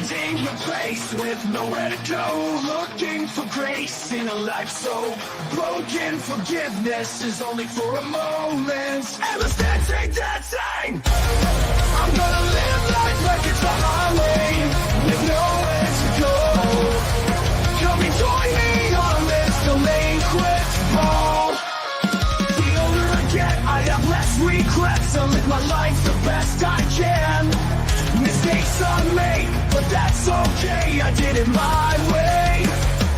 Finding a place with nowhere to go, looking for grace in a life so broken. Forgiveness is only for a moment. Ever dancing, dancing. I'm gonna live life like it's on my way, with nowhere to go. Come and join me on this delinquents ball. The older I get, I have less regrets. I live my life the best I can. Mistakes are made, but that's okay. I did it my way.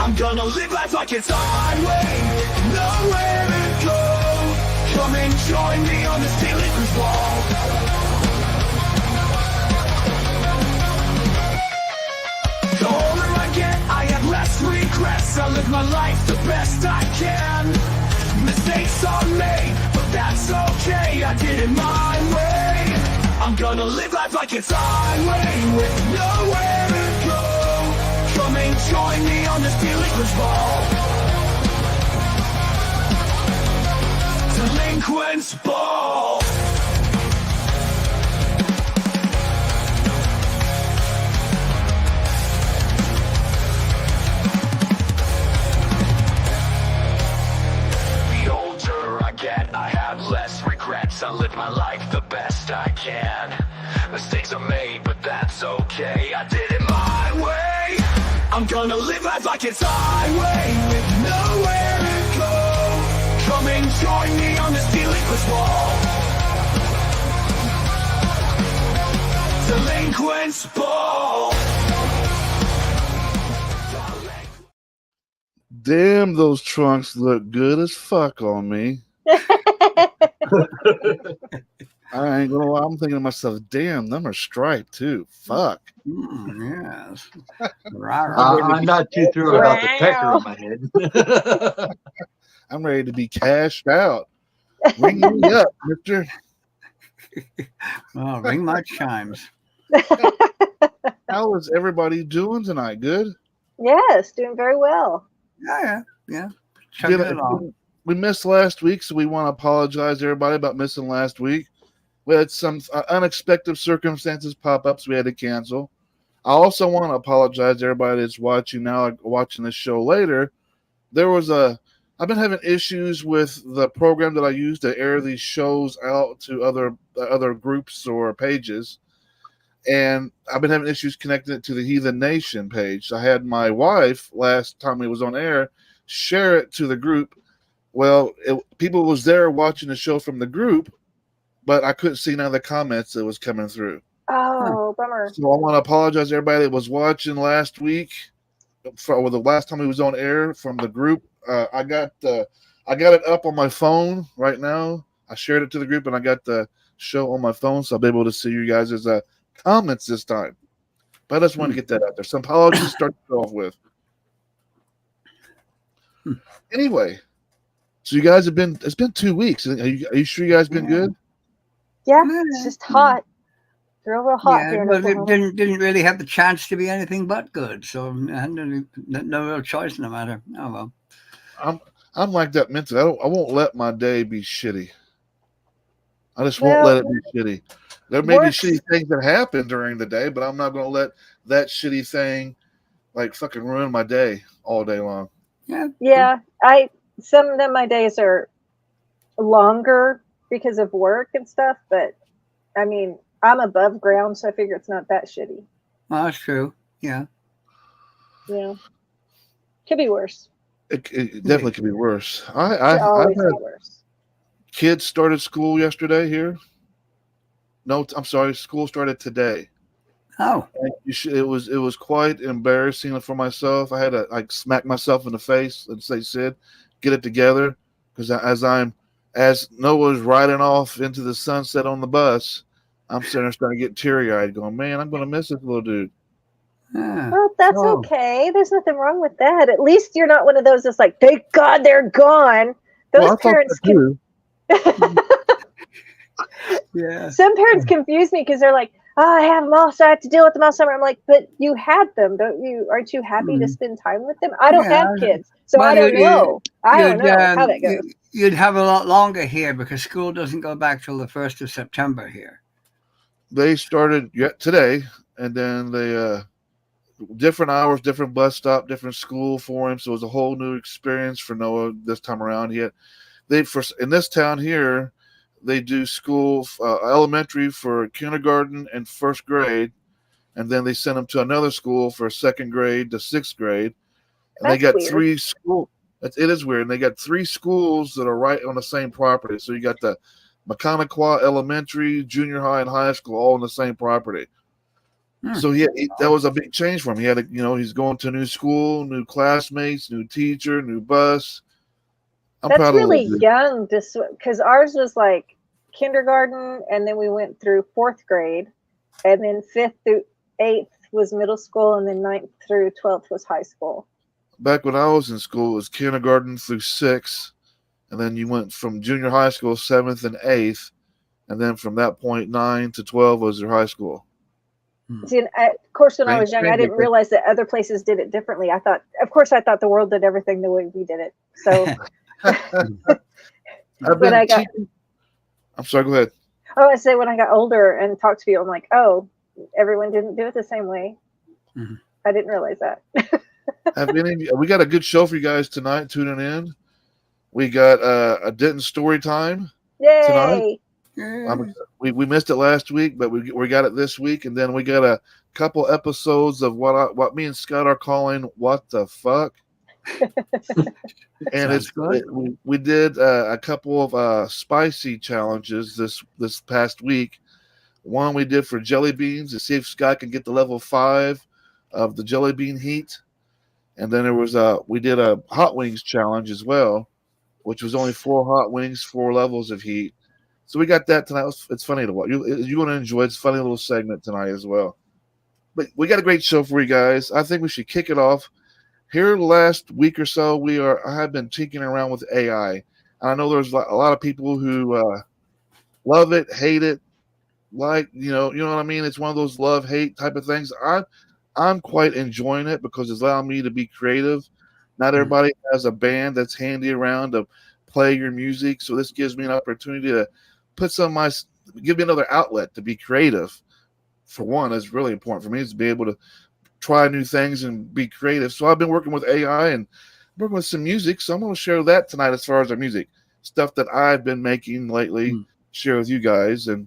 I'm gonna live life like it's my way. Nowhere to go. Come and join me on this delinquents ball. The older I get, I have less regrets. I live my life the best I can. Mistakes are made, but that's okay. I did it my way. I'm gonna live life like it's my way, with nowhere to go. Come and join me on this delinquents ball. Delinquents ball. The older I get, I have less regrets. I live my life the best I can. Mistakes are made, but that's okay. I did it my way. I'm gonna live life like it's my way, with nowhere to go. Come and join me on this delinquents ball. Delinquents ball. Damn, those trunks look good as fuck on me. I ain't gonna lie, I'm thinking to myself, damn, them are striped too. Fuck. Yes. I'm not too thrilled about the pecker on my head. I'm ready to be cashed out. Ring me up, mister. Oh, ring my chimes. How is everybody doing tonight? Good? Yes, doing very well. Yeah. Chugging it along. We missed last week, so we want to apologize to everybody about missing last week. We had some unexpected circumstances pop up, so we had to cancel. I also want to apologize to everybody that's watching now, watching this show later. I've been having issues with the program that I use to air these shows out to other groups or pages, and I've been having issues connecting it to the Heathen Nation page. I had my wife last time we was on air share it to the group. Well, people was there watching the show from the group, but I couldn't see none of the comments that was coming through. Oh, bummer. So I want to apologize to everybody that was watching last week, for the last time we was on air from the group. I got it up on my phone right now. I shared it to the group, and I got the show on my phone, so I'll be able to see you guys' comments this time. But I just want to get that out there. Some apologies to start off with. Anyway, so you guys it's been 2 weeks. Are you sure you guys been good? Yeah, it's just hot. Real hot here. But it didn't really have the chance to be anything but good. So I had no real choice in the matter. Oh well. I'm like that mentally. I won't let my day be shitty. I just won't let it be shitty. There may be shitty things that happen during the day, but I'm not going to let that shitty thing like fucking ruin my day all day long. Yeah. Some of my days are longer because of work and stuff, but I mean, I'm above ground, so I figure it's not that shitty. Well, that's true. Yeah. Yeah. Could be worse. It definitely could be worse. I've had worse. Kids started school yesterday here. No, I'm sorry. School started today. Oh. It was quite embarrassing for myself. I had to smack myself in the face and say, "Sid, get it together," because as Noah's riding off into the sunset on the bus, I'm sitting there starting to get teary-eyed, going, "Man, I'm going to miss this little dude." Well, that's okay. There's nothing wrong with that. At least you're not one of those that's like, thank God they're gone. Those parents can. Yeah. Some parents confuse me because they're like, oh, I have them all, so I have to deal with them all summer. I'm like, but you had them, don't you? Aren't you happy to spend time with them? I don't have kids, so I don't know. I don't know how that goes. You'd have a lot longer here because school doesn't go back till the 1st of September here. They started today, and then different hours, different bus stop, different school for him. So it was a whole new experience for Noah this time around. In this town here, they do school elementary for kindergarten and first grade, and then they send him to another school for second grade to sixth grade. And they got weird. 3 schools. It is weird. And they got 3 schools that are right on the same property. So you got the Mechaniqua Elementary, junior high, and high school all on the same property. So that was a big change for him. He had he's going to a new school, new classmates, new teacher, new bus. That's really young, because ours was like kindergarten, and then we went through 4th grade, and then 5th through 8th was middle school, and then 9th through 12th was high school. Back when I was in school, it was kindergarten through 6th, and then you went from junior high school 7th and 8th, and then from that point 9 to 12 was your high school. See, of course, when I was young, I didn't realize that other places did it differently. I thought the world did everything the way we did it. So, I'm sorry, go ahead. Oh, I say when I got older and talked to people, I'm like, oh, everyone didn't do it the same way. Mm-hmm. I didn't realize that. We got a good show for you guys tonight. Tuning in. We got a Denton Storytime tonight. We missed it last week, but we got it this week, and then we got a couple episodes of what me and Scott are calling "What the Fuck," and we did a couple of spicy challenges this past week. One we did for jelly beans to see if Scott can get to level 5 of the jelly bean heat, and then we did a hot wings challenge as well, which was only 4 hot wings, 4 levels of heat. So we got that tonight. It's funny to watch. You're going to enjoy it. It's a funny little segment tonight as well. But we got a great show for you guys. I think we should kick it off. Here last week or so, I have been tinkering around with AI. And I know there's a lot of people who love it, hate it, you know what I mean? It's one of those love-hate type of things. I'm quite enjoying it because it's allowing me to be creative. Not everybody has a band that's handy around to play your music. So this gives me an opportunity to give me another outlet to be creative. For one, it's really important for me is to be able to try new things and be creative. So I've been working with AI and working with some music. So I'm going to share that tonight as far as our music stuff that I've been making lately, share with you guys. And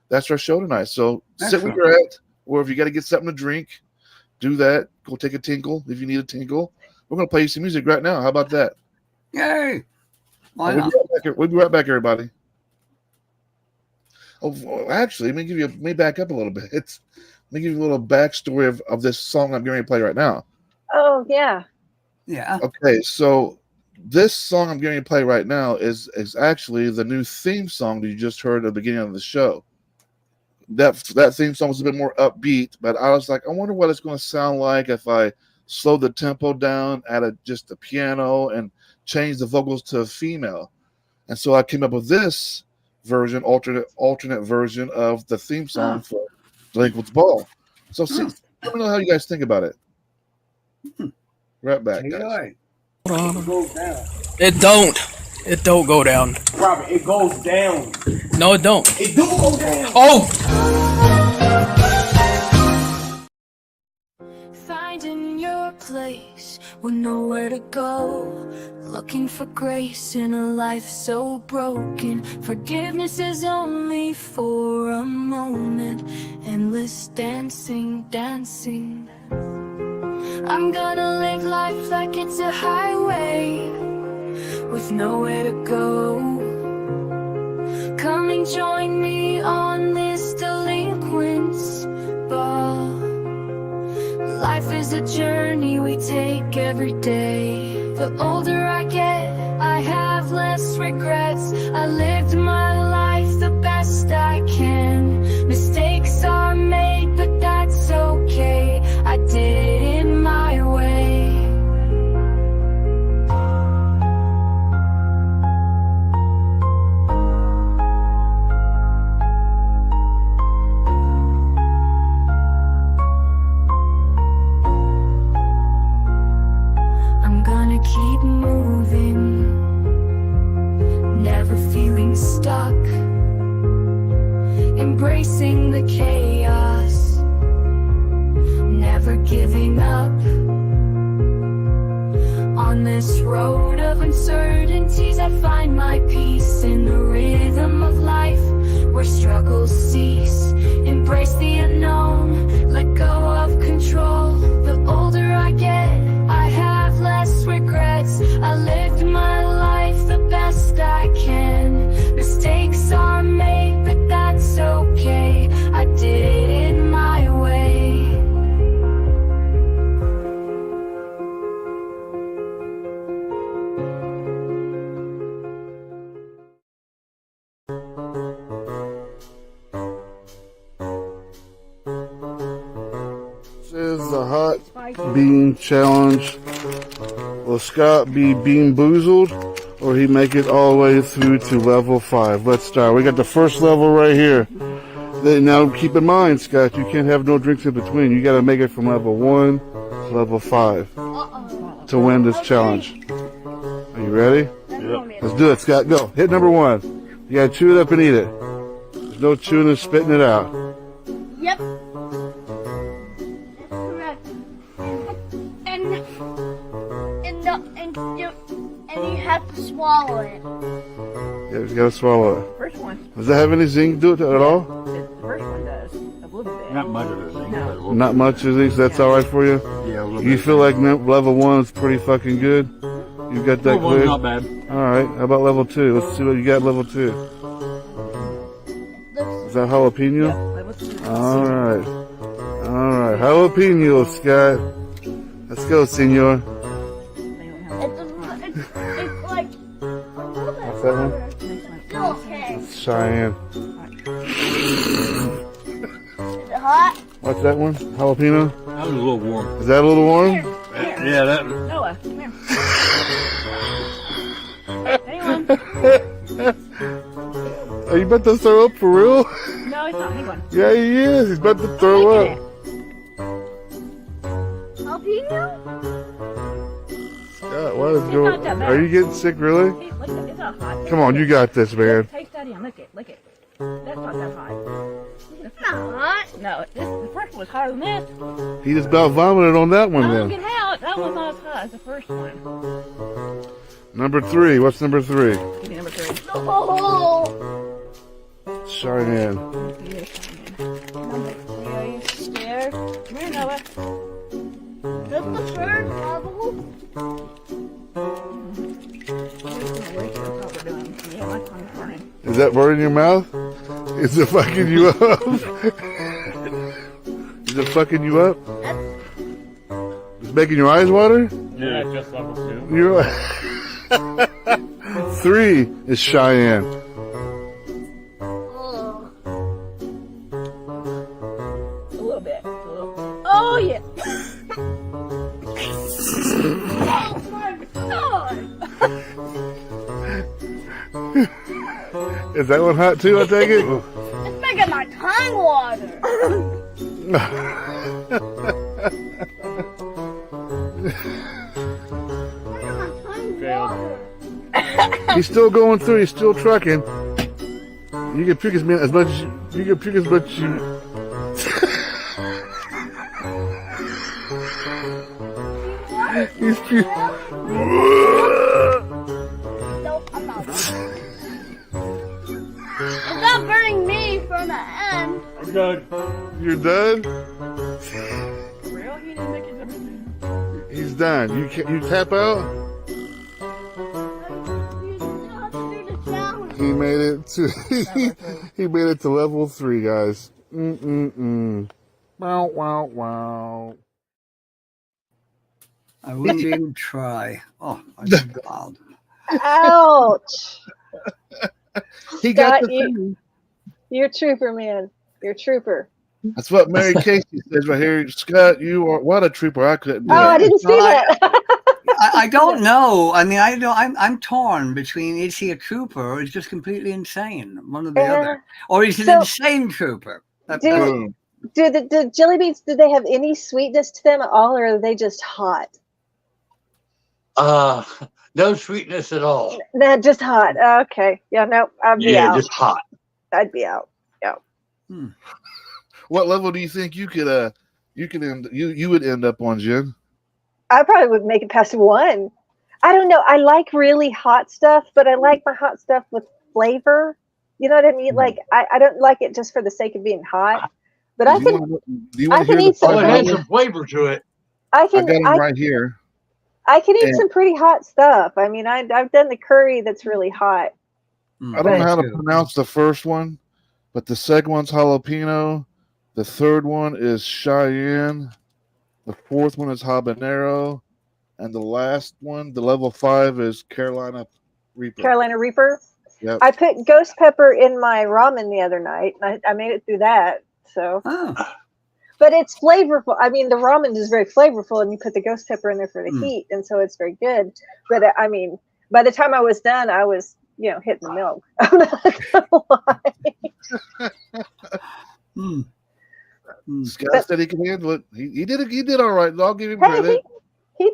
that's our show tonight. So sit where you're at, or if you got to get something to drink, do that. Go take a tinkle if you need a tinkle. We're going to play you some music right now. How about that? Yay. We'll be right back, everybody. Oh, actually, let me back up a little bit. Let me give you a little backstory of this song I'm going to play right now. Oh, yeah. Yeah. Okay, so this song I'm going to play right now is actually the new theme song that you just heard at the beginning of the show. That theme song was a bit more upbeat, but I was like, I wonder what it's going to sound like if I slow the tempo down, add just the piano, and change the vocals to a female. And so I came up with this version, alternate version of the theme song for Delinquents Ball. So let me know how you guys think about it. Right back, guys. It don't go down. Robert, it goes down. No, it don't. It do go down. Oh! Finding your place with nowhere to go, looking for grace in a life so broken. Forgiveness is only for a moment, endless dancing. I'm gonna live life like it's a highway with nowhere to go. Come and join me on this delinquents ball. Life is a journey we take every day. The older I get, I have less regrets. I lived my life the best I can. Mistakes are made, but that's okay. I did it my way. I'm gonna keep moving, never feeling stuck, embracing the chaos, never never giving up. On this road of uncertainties, I find my peace in the rhythm of life, where struggles cease. Embrace the unknown, let go of control. The older I get, I have less regrets. I lived my life the best I can. Mistakes are made, but that's okay. I did it my way. This is the hot bean challenge. Will Scott be bean boozled, or he make it all the way through to level 5? Let's start. We got the first level right here. Now keep in mind, Scott, you can't have no drinks in between. You got to make it from level 1 to level 5 to win this challenge. Are you ready? Yep. Let's do it, Scott. Go. Hit number 1. You got to chew it up and eat it. There's no chewing and spitting it out. Yep. That's correct. And you have to swallow it. Yeah, you got to swallow it. First one. Does that have any zing to it at all? The first one does. A little bit. Not much of it. No. Not much of these. That's all right for you? Yeah, a little You bit. feel like level 1 is pretty fucking good? You got that Level one's clear? not bad. All right. How about level 2? Let's see what you got level 2. Is that jalapeno? Yeah, level 2. All right. All right. Jalapeno, Scott. Let's go, senor. It's like a little bit What's that one? harder. Still okay. It's Cheyenne. Is it hot? What's that one? Jalapeno? That was a little warm. Is that a little warm? Yeah, that. Noah, come here. Anyone? Are you about to throw up for real? No, it's not. Hang on. Yeah, he is. He's about to throw up. Jalapeno? Scott, what is It's going not that bad. Are you getting sick, really? Hey, look, it's not hot. Come on, you got this, man. Taste that in. Lick it. Lick it. That's not that hot. It's not hot. No, the first one was hotter than this. He just about vomited on that one, Oh, then. get out. That one's not as hot as the first one. Number 3. What's number 3? Give me number 3. Oh. Cheyenne. Number 3, are you scared? Come here, Noah. That's the third level. Is that burning your mouth? Is it fucking you up? Is it fucking you up? It's making your eyes water? Yeah, just level 2. You're 3 is Cheyenne. Oh. A little bit. Oh, yeah. Oh my god! Is that one hot too, I take it? It's making my tongue water. Making my tongue water. He's still going through, he's still trucking. You can puke as much as you can puke as much as you. He's puking. Nope, I'm not. It's not burning me from the end. I'm done. You're done? Real? He didn't make it number 2. He's done. You tap out? You still have to do the challenge. He made it to he made it to level 3, guys. Wow, wow, wow. I wouldn't even try. Oh, my God. Ouch. He got Scott, the you're a trooper, man. You're a trooper. That's what Mary Casey says right here. Scott, you are what a trooper. I couldn't do Oh, it. I didn't see that. I don't know. I mean, I'm torn between is he a trooper or is just completely insane, one or the other, or he's an So- insane trooper. Do the jelly beans? Do they have any sweetness to them at all, or are they just hot? No sweetness at all. Nah, just hot. Okay. Yeah. No, I'd be Yeah, out. just hot. I'd be out. Yeah. What level do you think you could You could you would end up on gin. I probably would make it past 1. I don't know. I like really hot stuff, but I like my hot stuff with flavor. You know what I mean? Like I don't like it just for the sake of being hot. But I can eat some. Oh, it has some flavor to it. I got them right here. I can eat some pretty hot stuff. I mean, I've done the curry that's really hot. I don't know how to pronounce the first one, but the second one's jalapeno. The third one is Cheyenne. The fourth one is habanero. And the last one, the level 5, is Carolina Reaper. Carolina Reaper? Yep. I put ghost pepper in my ramen the other night. I made it through that. So, but it's flavorful. I mean, the ramen is very flavorful, and you put the ghost pepper in there for the heat, and so it's very good. But I mean, by the time I was done, I was, hitting the milk. I'm not gonna lie. Scott said he can handle it. He did all right. I'll give him credit. He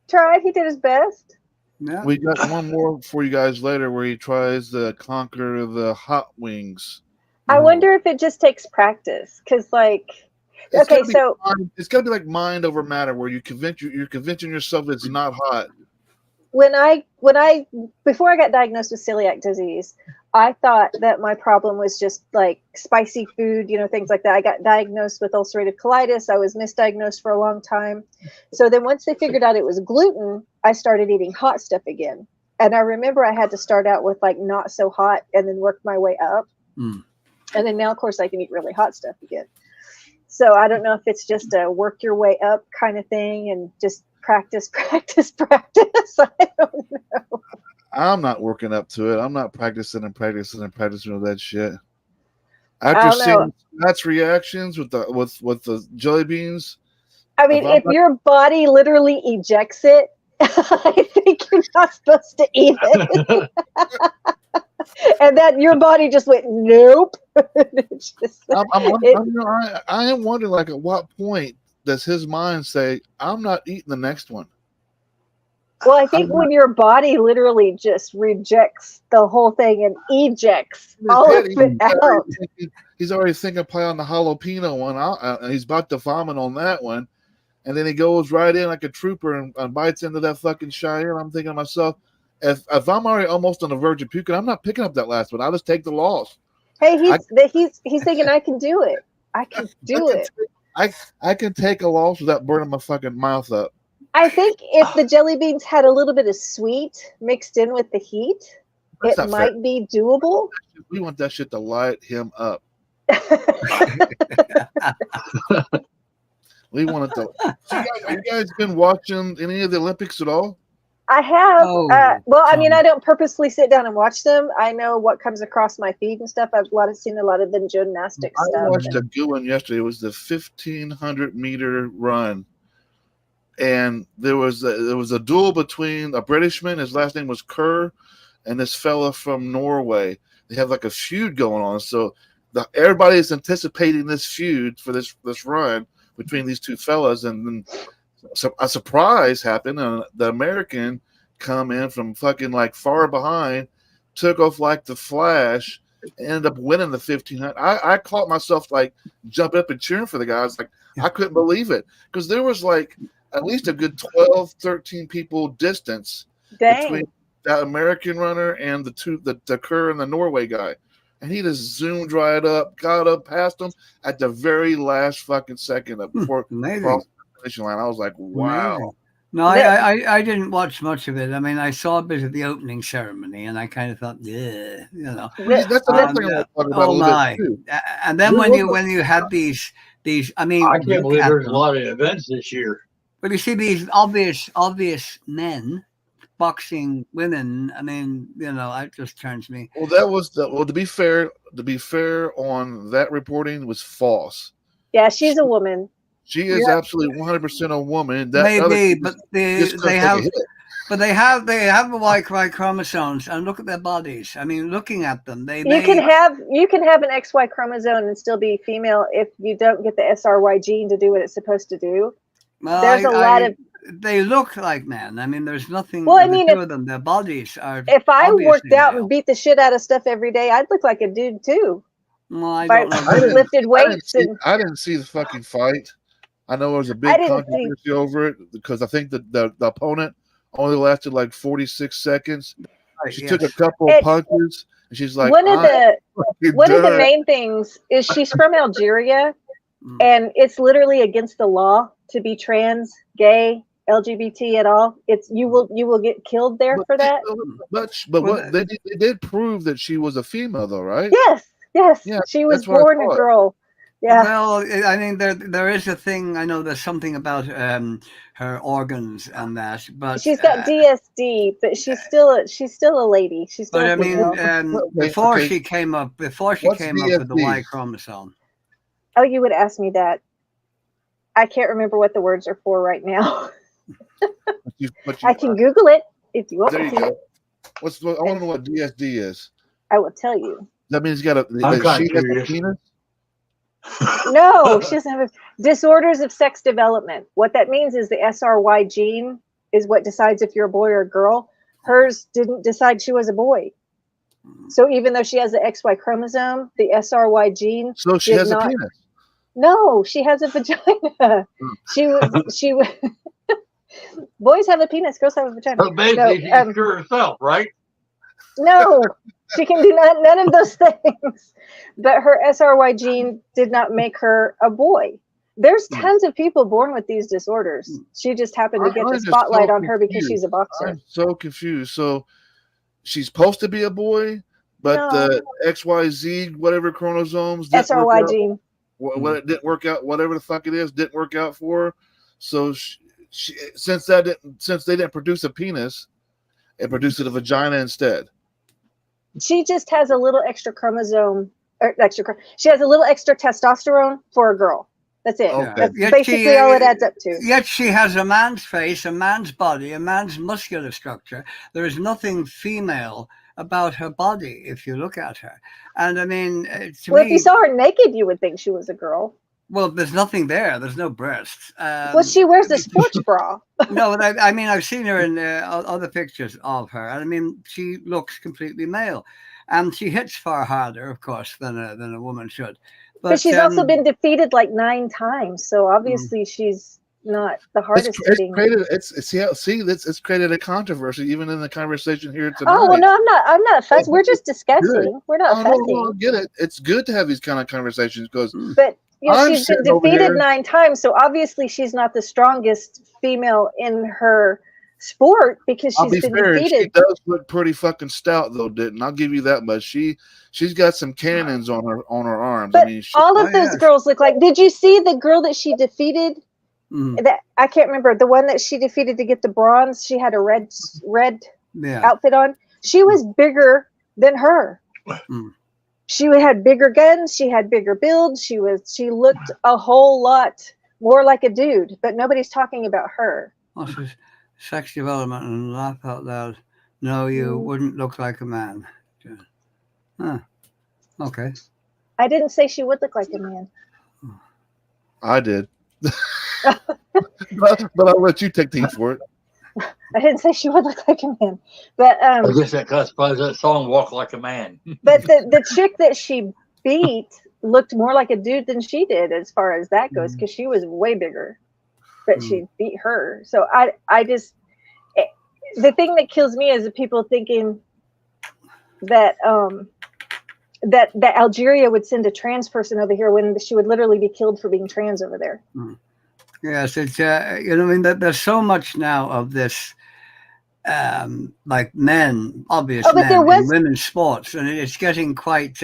tried. He did his best. Yeah. We got one more for you guys later where he tries to conquer the hot wings. I wonder if it just takes practice, because it's got to be like mind over matter, where you're convincing yourself it's not hot. Before I got diagnosed with celiac disease, I thought that my problem was just like spicy food, things like that. I got diagnosed with ulcerative colitis. I was misdiagnosed for a long time. So then once they figured out it was gluten, I started eating hot stuff again. And I remember I had to start out with like not so hot and then work my way up. And then now, of course, I can eat really hot stuff again. So I don't know if it's just a work your way up kind of thing and just practice. I don't know. I'm not working up to it. I'm not practicing with that shit. After seeing Matt's reactions with the jelly beans, I mean, if your body literally ejects it, I think you're not supposed to eat it. And that your body just went nope. I am wondering, like, at what point does his mind say, "I'm not eating the next one"? Well, I think when your body literally just rejects the whole thing and ejects all of it out. He's already thinking probably on the jalapeno one, and he's about to vomit on that one. And then he goes right in like a trooper and bites into that fucking Cheyenne. I'm thinking to myself, if I'm already almost on the verge of puking, I'm not picking up that last one. I'll just take the loss. Hey, he's thinking I can do it. I can do it. I can take a loss without burning my fucking mouth up. I think if the jelly beans had a little bit of sweet mixed in with the heat, it might be doable. We want that shit to light him up. We want it to. Have you guys been watching any of the Olympics at all? I have. I mean, I don't purposely sit down and watch them. I know what comes across my feed and stuff. I've seen a lot of the gymnastics stuff. I watched a good one yesterday. It was the 1,500 meter run. And there was a duel between a Britishman, his last name was Kerr, and this fella from Norway. They have like a feud going on. So everybody is anticipating this feud for this run between these two fellas. And then a surprise happened, and the American come in from fucking like far behind, took off like the Flash, and ended up winning the 1,500. I caught myself like jumping up and cheering for the guys. Like I couldn't believe it, because there was like at least a good 12, 13 people distance between that American runner and the Kerr and the Norway guy. And he just zoomed right up, got up past him at the very last fucking second before crossing the finish line. I was like, wow. Amazing. No, I didn't watch much of it. I mean, I saw a bit of the opening ceremony, and I kind of thought, yeah, That's another thing I want to talk about a little bit too. And then when you have these, I mean, I can't believe there's a lot of events this year. But you see these obvious men boxing women. I mean, it just turns me. Well, that was to be fair on that reporting was false. Yeah, she's a woman. She is absolutely 100% a woman. Maybe, but they have the Y chromosomes, and look at their bodies. I mean, looking at them, you can have an XY chromosome and still be female if you don't get the SRY gene to do what it's supposed to do. Well, there's a lot of. They look like men. I mean, there's nothing. Well, I mean, of them. Their bodies are. If I worked out and beat the shit out of stuff every day, I'd look like a dude too. Well, I don't know. I lifted weights. I didn't see the fucking fight. I know there was a I big didn't see. controversy over it because I think that the opponent only lasted like 46 seconds. Right, She yes. took a couple It- punches and she's like, one of the fucking one of the done." main things is she's from Algeria, Mm. and it's literally against the law to be trans, gay, LGBT at all. It's you will get killed there for that. But Well, what they did prove that she was a female though, right? Yes, Yeah, she was that's what I born a thought. girl. Yeah, Well, I mean, there is a thing. I know there's something about her organs and that, but she's got DSD, but she's still a lady. She's still but a I mean, female. before okay. she came up with What's the Y DSD? chromosome. Oh, you would ask me that. I can't remember what the words are for right now. I can Google it if you want There me you to. go. I want to know what DSD is. I will tell you. That means she has a penis. No, she doesn't have disorders of sex development. What that means is the SRY gene is what decides if you're a boy or a girl. Hers didn't decide she was a boy. So even though she has the XY chromosome, the SRY gene So she has a penis. No, she has a vagina. She boys have a penis, girls have a vagina. So basically, she can cure herself, right? No, she can do none of those things. But her SRY gene did not make her a boy. There's tons of people born with these disorders. She just happened to get the spotlight on her because she's a boxer. I'm so confused. So she's supposed to be a boy, but the XYZ whatever chromosomes SRY gene. What it didn't work out, whatever the fuck it is, didn't work out for her. So since they didn't produce a penis, it produced a vagina instead. She just has a little extra chromosome, she has a little extra testosterone for a girl. That's it. Okay. That's basically all it adds up to. Yet she has a man's face, a man's body, a man's muscular structure. There is nothing female about her body if you look at her. And I mean, if you saw her naked, you would think she was a girl. Well, there's nothing there. There's no breasts. Well, she wears a sports bra. No, but I mean, I've seen her in other pictures of her. And I mean, she looks completely male. And she hits far harder, of course, than a woman should. But she's also been defeated like 9 times. So obviously she's not the hardest hitting. It's created a controversy even in the conversation here tonight. Oh well, no, I'm not fussing. We're just discussing. We're not fussing. No, I get it. It's good to have these kind of conversations because. But she's been defeated 9 times, so obviously she's not the strongest female in her sport because she's been defeated. She does look pretty fucking stout though, Denton. I'll give you that much. She's got some cannons on her arms. But I mean, all of those girls look like. Did you see the girl that she defeated? That I can't remember, the one that she defeated to get the bronze. She had a red outfit on. She was bigger than her. She had bigger guns. She had bigger build. She looked a whole lot more like a dude. But nobody's talking about her. Oh, sex development and laugh out loud. No, you wouldn't look like a man. Huh. Okay. I didn't say she would look like a man. I did. but I'll let you take the heat for it. I didn't say she would look like a man, but I guess that classifies that song "Walk Like a Man." But the chick that she beat looked more like a dude than she did, as far as that goes, because she was way bigger. But she beat her. So I just the thing that kills me is the people thinking that that Algeria would send a trans person over here when she would literally be killed for being trans over there. Yes, it's I mean, there's so much now of this, like men, obvious men in women's sports, and it's getting quite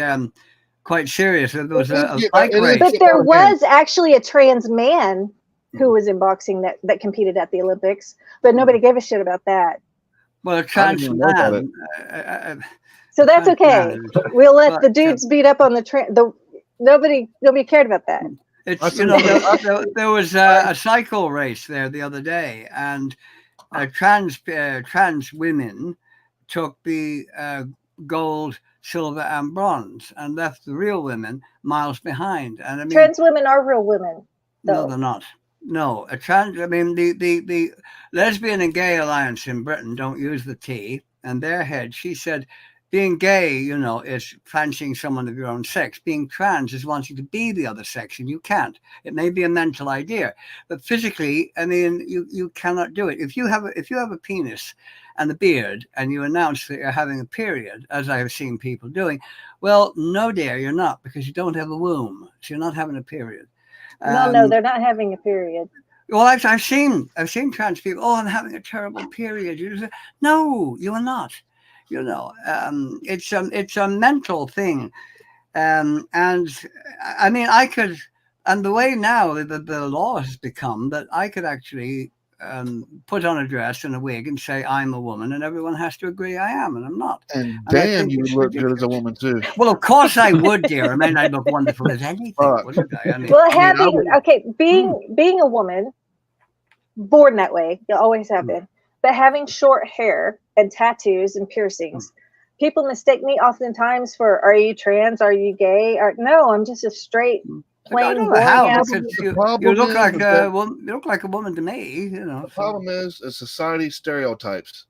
serious. There was a bike race, but there was actually a trans man who was in boxing that competed at the Olympics, but nobody gave a shit about that. Well, a trans man. So that's okay. We'll let the dudes beat up on the nobody cared about that. It's there was a cycle race there the other day, and trans women took the gold, silver, and bronze, and left the real women miles behind. And I mean, trans women are real women. No, they're not. No, I mean, the Lesbian and Gay Alliance in Britain don't use the T, and their head, she said, being gay, you know, is fancying someone of your own sex. Being trans is wanting to be the other sex, and you can't. It may be a mental idea, but physically, I mean, you cannot do it. If you have a penis and a beard, and you announce that you're having a period, as I have seen people doing, well, no, dear, you're not, because you don't have a womb, so you're not having a period. No, they're not having a period. Well, I've seen trans people. Oh, I'm having a terrible period. You say, no, you are not. You know, it's a mental thing, and I mean, I could, and the way now the law has become that I could actually put on a dress and a wig and say I'm a woman, and everyone has to agree I am, and I'm not. And damn, you look good as a woman too. Well, of course I would, dear. I mean, I look wonderful as anything, wouldn't I? I mean, well, being a woman, born that way, you always have been, but having short hair and tattoos and piercings, people mistake me oftentimes for, are you trans? Are you gay? Or no, I'm just a straight, plain you look like you look like a woman to me. You know. The problem is society stereotypes.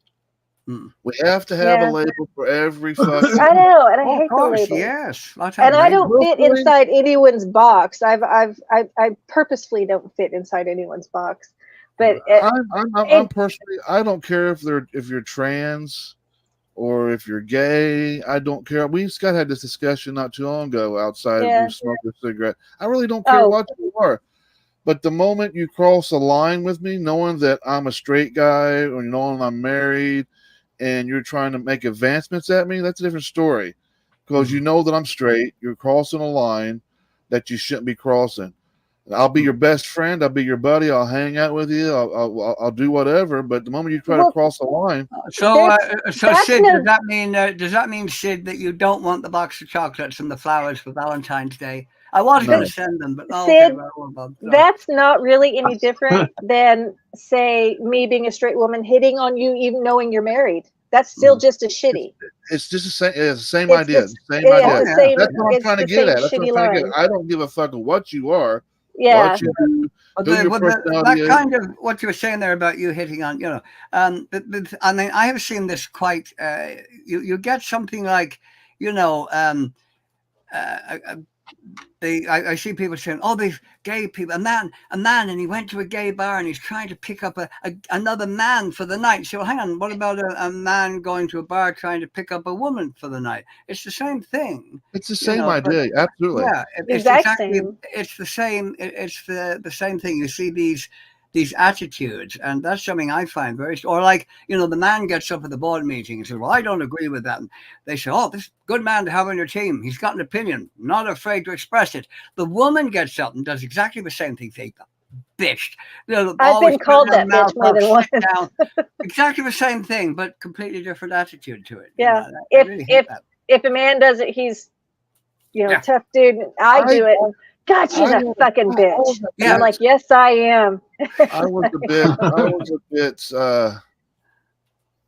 We have to have a label for every fucking. I know, and I hate the labels. Yes, and I don't fit inside anyone's box. I purposefully don't fit inside anyone's box. But I'm personally, I don't care if you're trans or if you're gay. I don't care. We just had this discussion not too long ago outside. We smoked a cigarette. I really don't care what you are. But the moment you cross a line with me, knowing that I'm a straight guy or knowing I'm married, and you're trying to make advancements at me, that's a different story. Because you know that I'm straight. You're crossing a line that you shouldn't be crossing. I'll be your best friend. I'll be your buddy. I'll hang out with you. I'll do whatever. But the moment you try to cross the line, so Sid, does that mean Sid that you don't want the box of chocolates and the flowers for Valentine's Day? I was going to send them, but Sid, that's not really any different than, say, me being a straight woman hitting on you, even knowing you're married. That's still just as shitty. It's just the same. It's the same idea. Same idea. That's what I'm trying to get at. That's what I'm trying to get at. I don't give a fuck what you are. Yeah. What you do, that kind of what you were saying there about you hitting on, you know, but I mean, I have seen this quite. You get something like, you know, I see people saying, "Oh, these gay people, a man, and he went to a gay bar and he's trying to pick up another man for the night." So, hang on, what about a man going to a bar trying to pick up a woman for the night? It's the same thing. It's the same idea, absolutely. Yeah, it's the same. It's the same thing. You see these attitudes, and that's something I find very, or like, you know, the man gets up at the board meeting and says, "Well, I don't agree with that." And they say, "Oh, this is a good man to have on your team. He's got an opinion, not afraid to express it." The woman gets up and does exactly the same thing. They bitched. You know, I've been called that bitch more than once. Exactly the same thing, but completely different attitude to it. Yeah. You know, if a man does it, he's, you know, tough dude. I do it. God, she's a fucking bitch. Yeah. I'm like, yes, I am. I was a bit.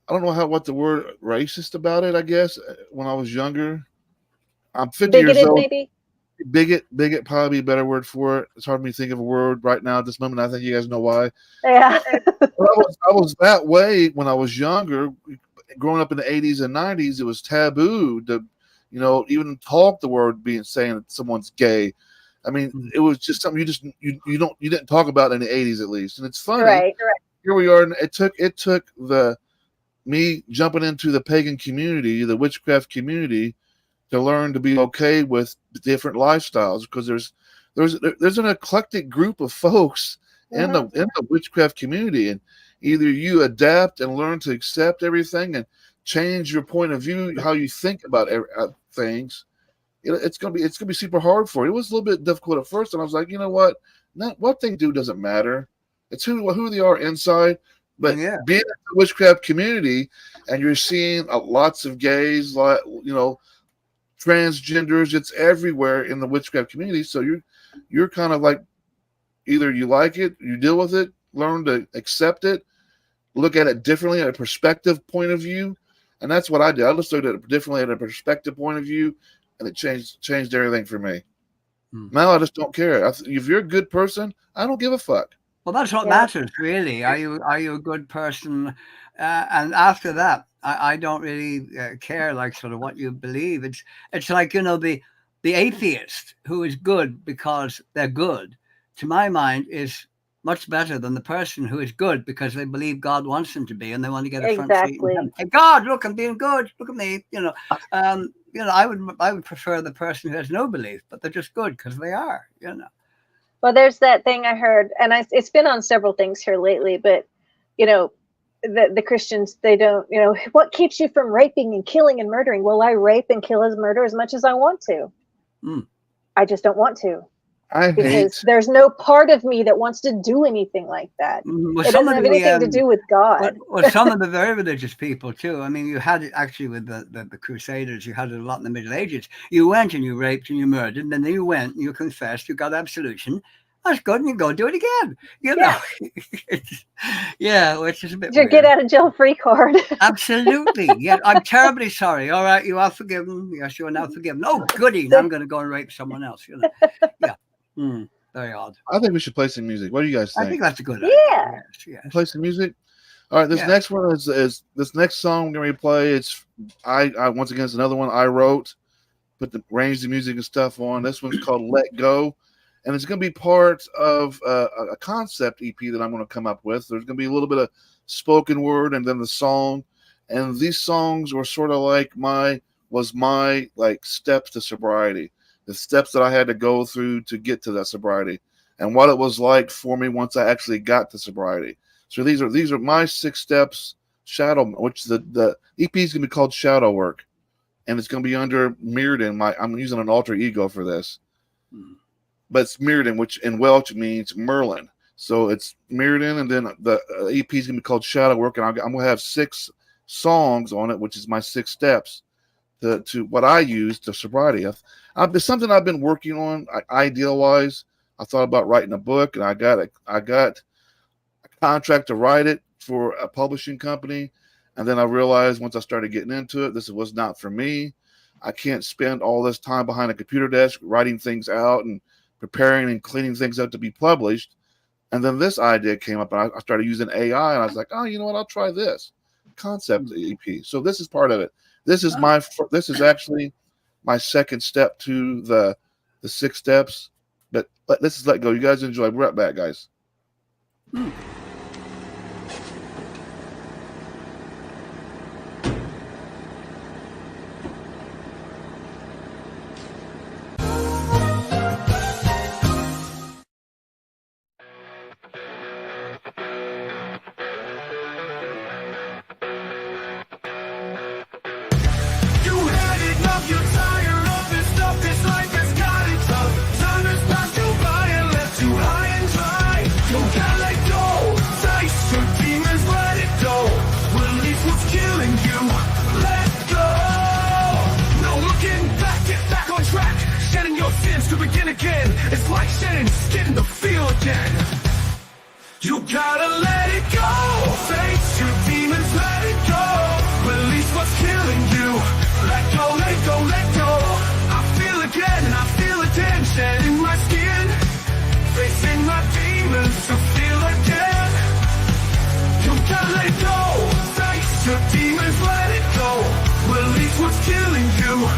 I don't know what the word racist about it. I guess when I was younger, I'm 50 years old. Maybe? Bigot, probably a better word for it. It's hard for me to think of a word right now at this moment. I think you guys know why. Yeah. I was that way when I was younger. Growing up in the 80s and 90s, it was taboo to, you know, even talk the word saying that someone's gay. I mean, it was just something you didn't talk about in the 80s at least. And it's funny. Right. Here we are, and it took me jumping into the pagan community, the witchcraft community, to learn to be okay with different lifestyles, because there's an eclectic group of folks in the witchcraft community, and either you adapt and learn to accept everything and change your point of view, how you think about things. It's gonna be super hard for you. It was a little bit difficult at first, and I was like, you know what? What they do doesn't matter. It's who they are inside. But being in the witchcraft community, and you're seeing lots of gays, you know, transgenders, it's everywhere in the witchcraft community. So you're kind of like, either you like it, you deal with it, learn to accept it, look at it differently, at a perspective point of view. And that's what I did. I just looked at it differently at a perspective point of view, and it changed everything for me. Now I just don't care. If you're a good person, I don't give a fuck. Well, that's what matters, really. Are you a good person? And after that, I don't really care, like, sort of what you believe. It's like, the atheist who is good because they're good, to my mind, is much better than the person who is good because they believe God wants them to be and they want to get a front seat in heaven. Hey, God, look, I'm being good. Look at me. I would prefer the person who has no belief, but they're just good because they are. Well, there's that thing I heard, and it's been on several things here lately, but the Christians, they don't, what keeps you from raping and killing and murdering? Well, I rape and kill and murder as much as I want to. I just don't want to. Because there's no part of me that wants to do anything like that. It doesn't have anything to do with God. Well, some of the very religious people too. I mean, you had it actually with the Crusaders. You had it a lot in the Middle Ages. You went and you raped and you murdered, and then you went and you confessed. You got absolution. That's good, and you go do it again. Which is a bit. Your get out of jail free card. Absolutely. Yeah, I'm terribly sorry. All right, you are forgiven. Yes, you are now forgiven. Oh, goody! Now I'm going to go and rape someone else. Yeah. Very odd. I think we should play some music. What do you guys think? I think that's a good idea. Yeah. Yes. Play some music. All right. This next one is this next song we're going to play. It's I once again, it's another one I wrote, arranged the music and stuff on. This one's called "Let Go," and it's going to be part of a concept EP that I'm going to come up with. There's going to be a little bit of spoken word and then the song, and these songs were sort of like my steps to sobriety. The steps that I had to go through to get to that sobriety and what it was like for me once I actually got to sobriety. So these are my 6 steps, which the EP is going to be called Shadow Work. And it's going to be under Mirrodin. I'm using an alter ego for this. But it's Mirrodin, which in Welsh means Merlin. So it's Mirrodin, and then the EP is going to be called Shadow Work. And I'm going to have 6 songs on it, which is my 6 steps to what I use to sobriety. It's something I've been working on. Idea-wise, I thought about writing a book, and I got a contract to write it for a publishing company, and then I realized once I started getting into it, this was not for me. I can't spend all this time behind a computer desk writing things out and preparing and cleaning things up to be published. And then this idea came up, and I started using AI, and I was like, oh, you know what? I'll try this concept EP. So this is part of it. This is actually my second step to the 6 steps. But this is Let Go. You guys enjoy. We're right back, guys. To begin again, it's like shedding skin to feel again. You gotta let it go. Face your demons, let it go. Release what's killing you. Let go, let go, let go. I feel again and I feel again, shedding my skin. Facing my demons to feel again. You gotta let it go. Face your demons, let it go. Release what's killing you.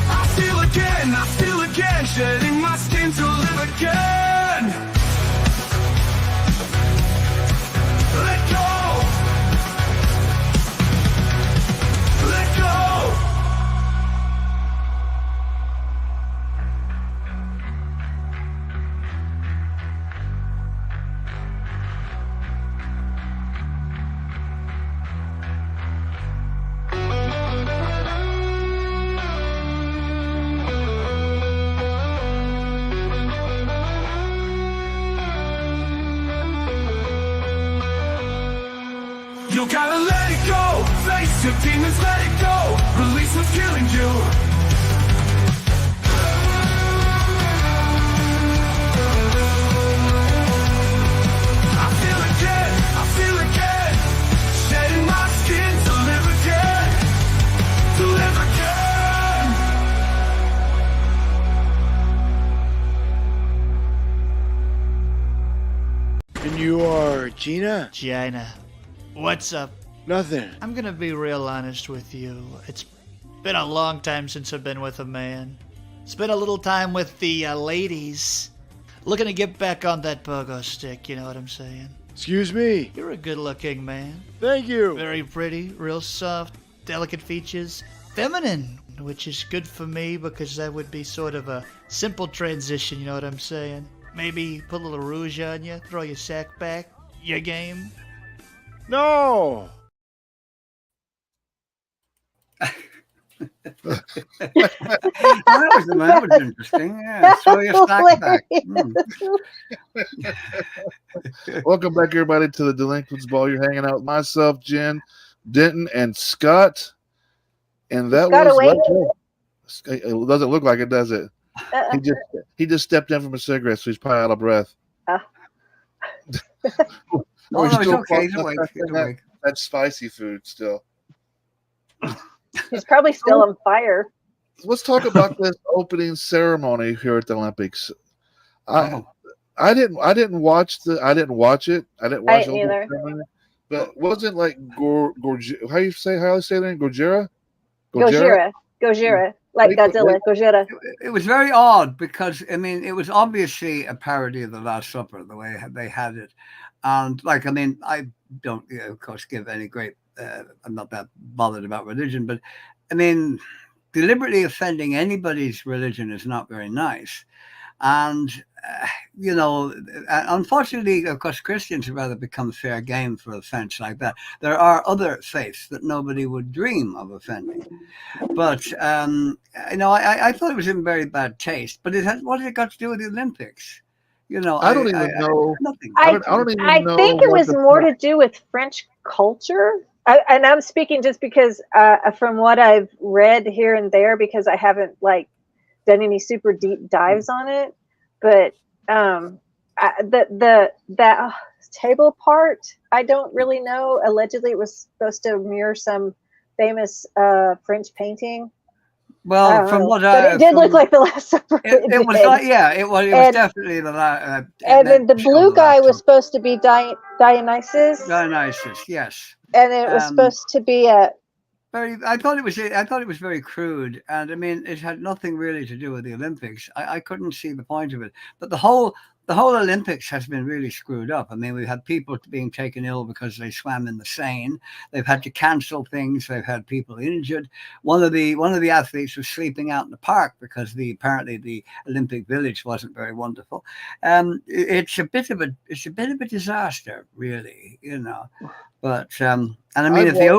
I feel again, shedding my skin to live again. Let go. Let go. You gotta let it go. Face your demons, let it go. Release what's killing you. I feel again. Shedding my skin to live again. To live again. And you are Gina? Gina. What's up? Nothing. I'm gonna be real honest with you. It's been a long time since I've been with a man. Spent a little time with the ladies. Looking to get back on that pogo stick, you know what I'm saying? Excuse me? You're a good-looking man. Thank you. Very pretty, real soft, delicate features. Feminine, which is good for me because that would be sort of a simple transition, you know what I'm saying? Maybe put a little rouge on you, throw your sack back. Your game? No! that was interesting. Yeah, throw your sack back. Welcome back, everybody, to the Delinquents Ball. You're hanging out with myself, Jen, Denton, and Scott. And that Scott was. awake? It doesn't look like it, does it? He just stepped in from a cigarette, so he's probably out of breath. Oh, no, it's okay. He's awake. That's spicy food still. He's probably still on fire. Let's talk about this opening ceremony here at the Olympics. I didn't watch it. I didn't watch the either. ceremony, but wasn't like how you say that name? Gojira? Gojira. Like Godzilla, Gojira. It was very odd because, I mean, it was obviously a parody of the Last Supper, the way they had it. And, like, I mean, I don't, of course, give any great, I'm not that bothered about religion, but, I mean, deliberately offending anybody's religion is not very nice. And, unfortunately, of course, Christians have rather become fair game for offense like that. There are other faiths that nobody would dream of offending. But, I thought it was in very bad taste. But what has it got to do with the Olympics? I don't even know. I think it was more to do with French culture. And I'm speaking just because from what I've read here and there, because I haven't done any super deep dives on it, but that table part, I don't really know. Allegedly, it was supposed to mirror some famous French painting. Well, from what it did look like the Last Supper. It was it was definitely the last. And then the blue guy was supposed to be Dionysus. Dionysus, yes. And then it was supposed to be I thought it was very crude, and I mean, it had nothing really to do with the Olympics. I couldn't see the point of it. But the whole Olympics has been really screwed up. I mean, we've had people being taken ill because they swam in the Seine. They've had to cancel things. They've had people injured. One of the athletes was sleeping out in the park because apparently the Olympic Village wasn't very wonderful. It's a bit of a disaster, really, But and I mean, if the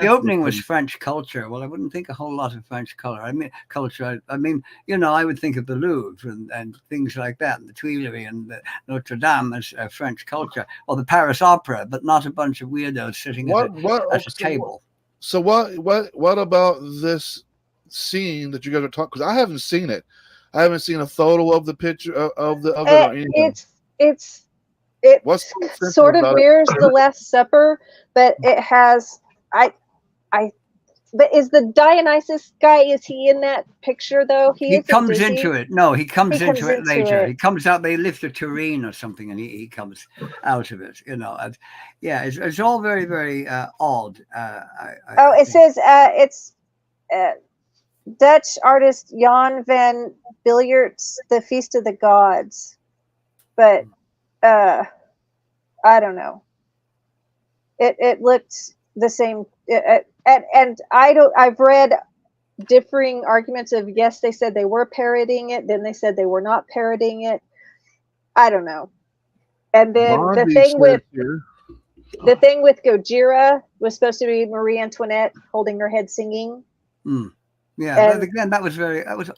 opening was French culture, well, I wouldn't think a whole lot of French culture. I mean, I would think of the Louvre and things like that, and the Tuileries and the Notre Dame as French culture, or the Paris Opera, but not a bunch of weirdos sitting at a table. So what about this scene that you guys are talking? Because I haven't seen it. I haven't seen a photo of the picture of it or anything. It sort of mirrors the Last Supper, but it has but is the Dionysus guy, is he in that picture though? He comes into it. No, he comes into it later. He comes out, they lift a tureen or something, and he comes out of it, and it's all very, very odd. It says it's Dutch artist Jan van Biljert's The Feast of the Gods, but I don't know. It looked the same, and I've read differing arguments of, yes, they said they were parodying it, then they said they were not parodying it. I don't know. And then the thing with Gojira was supposed to be Marie Antoinette holding her head singing. Yeah, but again, that was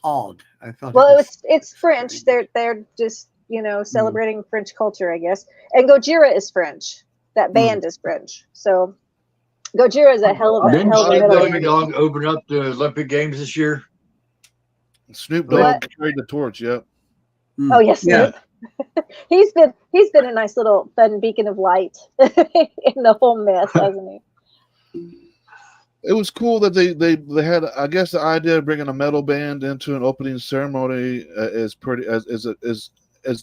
odd. I thought. Well, it's French. They're just celebrating French culture, I guess. And Gojira is French. That band is French. So Gojira is a hell of a Dog open up the Olympic Games this year. Snoop Dogg carried the torch. Yep. Oh yes, Snoop. Yeah. he's been a nice little fun beacon of light in the whole mess, hasn't he? It was cool that they had, I guess, the idea of bringing a metal band into an opening ceremony is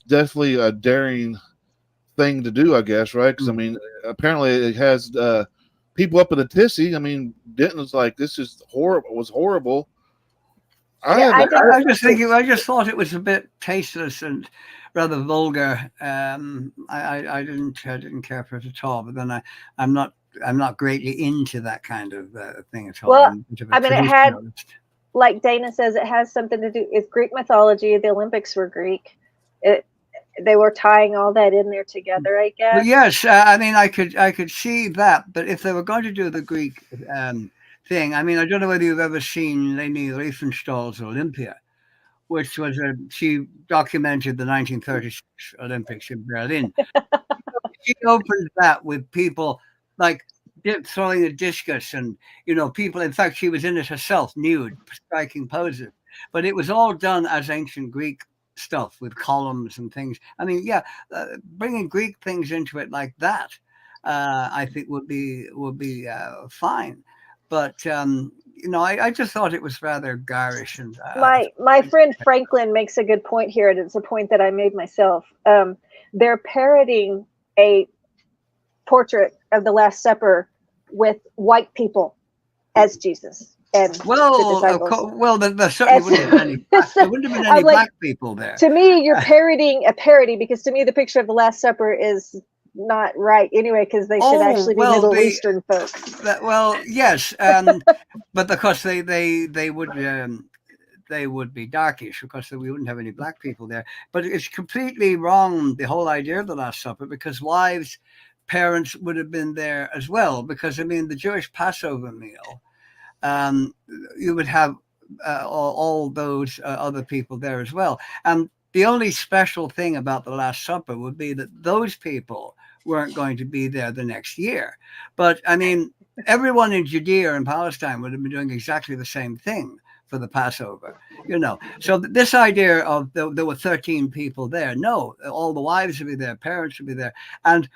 definitely a daring thing to do, I guess, right? Because I mean, apparently it has people up in a tizzy. I mean, Denton's like, this is horrible. It was horrible. I just thought it was a bit tasteless and rather vulgar. I didn't care for it at all. But then I'm not greatly into that kind of thing at all. Well, I mean, it had, like Dana says, it has something to do with Greek mythology. The Olympics were Greek. They were tying all that in there together, I guess. Well, yes, I mean, I could see that. But if they were going to do the Greek thing, I mean, I don't know whether you've ever seen Leni Riefenstahl's Olympia, which was she documented the 1936 Olympics in Berlin. She opened that with people like throwing a discus and, people. In fact, she was in it herself, nude, striking poses. But it was all done as ancient Greek stuff with columns and things. I mean, bringing Greek things into it like that, I think would be fine. But I just thought it was rather garish. And my friend Franklin makes a good point here, and it's a point that I made myself. They're parodying a portrait of the Last Supper with white people as Jesus. And there certainly wouldn't have been any, there wouldn't have been any black people there. To me, you're parodying a parody, because to me, the picture of the Last Supper is not right anyway, because they should actually be Middle Eastern folks. Yes, but of course they would be darkish, because we wouldn't have any black people there. But it's completely wrong, the whole idea of the Last Supper, because wives, parents would have been there as well. Because I mean, the Jewish Passover meal. You would have all those other people there as well. And the only special thing about the Last Supper would be that those people weren't going to be there the next year. But I mean, everyone in Judea and Palestine would have been doing exactly the same thing for the Passover, So this idea of there were 13 people there, no, all the wives would be there, parents would be there. And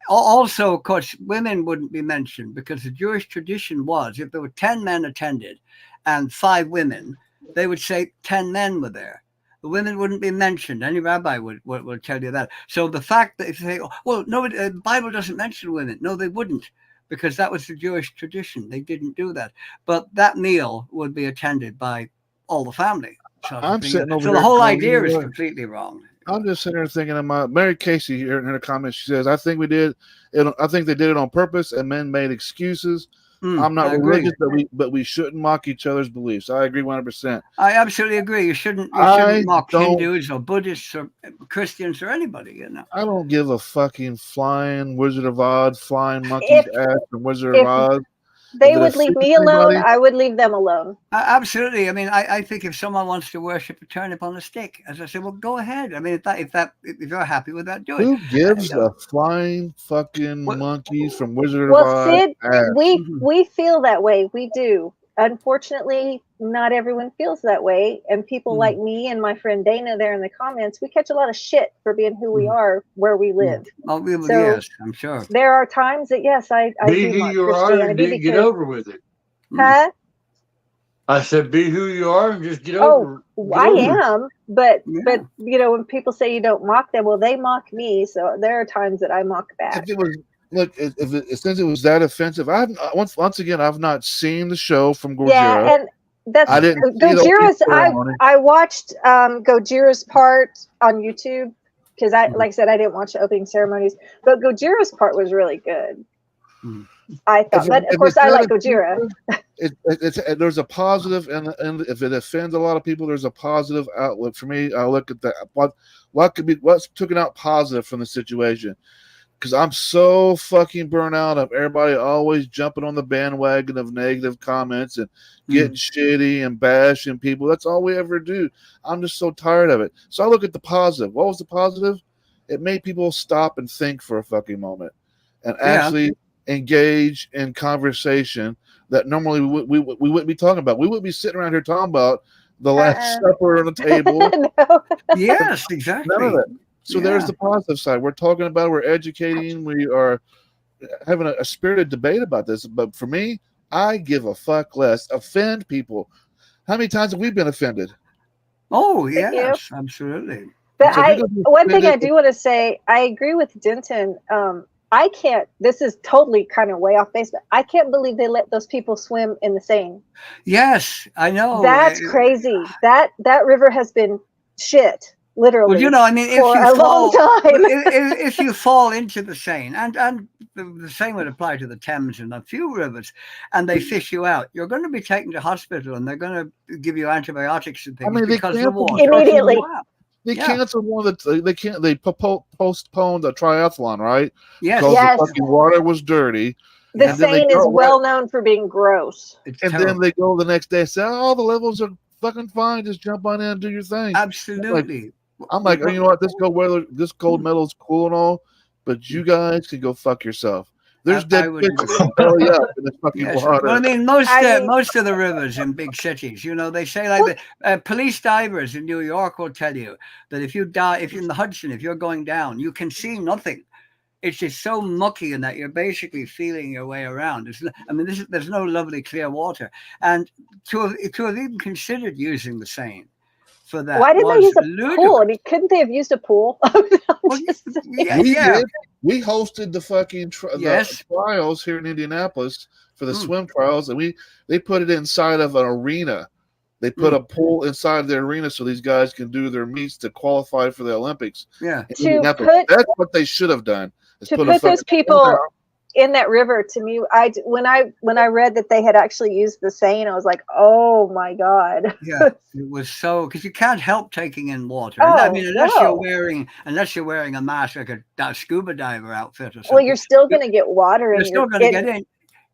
also, of course, women wouldn't be mentioned, because the Jewish tradition was, if there were 10 men attended and 5 women, they would say 10 men were there. The women wouldn't be mentioned. Any rabbi would tell you that. So the fact that if you say, well, no, the Bible doesn't mention women. No, they wouldn't, because that was the Jewish tradition. They didn't do that. But that meal would be attended by all the family. So the whole idea is completely wrong. I'm just sitting there thinking of Mary Casey here in her comments. She says, I think they did it on purpose, and men made excuses. I'm not religious, but we shouldn't mock each other's beliefs. I agree 100%. I absolutely agree. You shouldn't mock Hindus or Buddhists or Christians or anybody, I don't give a fucking flying Wizard of Oz, flying monkey's ass from Wizard of Oz. They would leave me alone. I would leave them alone. Absolutely. I mean, I think if someone wants to worship a turnip on a stick, as I said, well, go ahead. I mean, if you're happy with that, do it. Who gives a flying fucking monkeys from Wizard of Oz? Sid, we feel that way. We do. Unfortunately, not everyone feels that way. And people like me and my friend Dana there in the comments, we catch a lot of shit for being who we are, where we live. Yes, I'm sure. There are times that, yes, I be who you are and get over with it. Huh? I said, be who you are and just get over it. I am, but when people say you don't mock them, well, they mock me. So there are times that I mock back. Since it was that offensive, once again, I've not seen the show from Gojira. Yeah, and that's I didn't. Gojira's. I watched Gojira's part on YouTube, because like I said, I didn't watch the opening ceremonies, but Gojira's part was really good. I thought, but of course, I like Gojira. There's a positive, and if it offends a lot of people, there's a positive outlook. For me, I look at that. What's taken out positive from the situation. Because I'm so fucking burnt out of everybody always jumping on the bandwagon of negative comments and getting shitty and bashing people. That's all we ever do. I'm just so tired of it. So I look at the positive. What was the positive? It made people stop and think for a fucking moment and actually engage in conversation that normally we wouldn't be talking about. We wouldn't be sitting around here talking about the Last Supper on the table. No. Yes, exactly. None of it. So there's the positive side. We're talking about it. We're educating. We are having a spirited debate about this. But for me, I give a fuck less. Offend people. How many times have we been offended? Oh, yes, absolutely. But one thing I do want to say, I agree with Denton. I can't. This is totally kind of way off base, but I can't believe they let those people swim in the Seine. Yes, I know. That's crazy. That river has been shit, literally. Well, I mean, for a long time. if you fall into the Seine, and the same would apply to the Thames and a few rivers, and they fish you out, you're going to be taken to hospital, and they're going to give you antibiotics and things because of the water. Immediately. They canceled one of the. They postponed the triathlon, right? Yes. Because the fucking water was dirty. The Seine is well known for being gross. Then they go the next day and say, "Oh, the levels are fucking fine. Just jump on in and do your thing." Absolutely. I'm like, you know what? This cold metal is cool and all, but you guys can go fuck yourself. There's dead fish belly up in the fucking water. Well, I mean, most of the rivers in big cities, they say like the police divers in New York will tell you that if you die, if you're in the Hudson, if you're going down, you can see nothing. It's just so mucky in that you're basically feeling your way around. There's no lovely clear water, and to have even considered using the Seine for that. Why didn't they use a pool? I mean, couldn't they have used a pool? We hosted the fucking trials here in Indianapolis for the swim trials, and they put it inside of an arena. They put a pool inside the arena so these guys can do their meets to qualify for the Olympics. Yeah, that's what they should have done. To put those people in that river, to me, when I read that they had actually used the Seine, I was like, oh my god. Yeah, it was so, because you can't help taking in water. Unless you're wearing a mask like a scuba diver outfit or something. Well, you're still going to get water. You're still going to get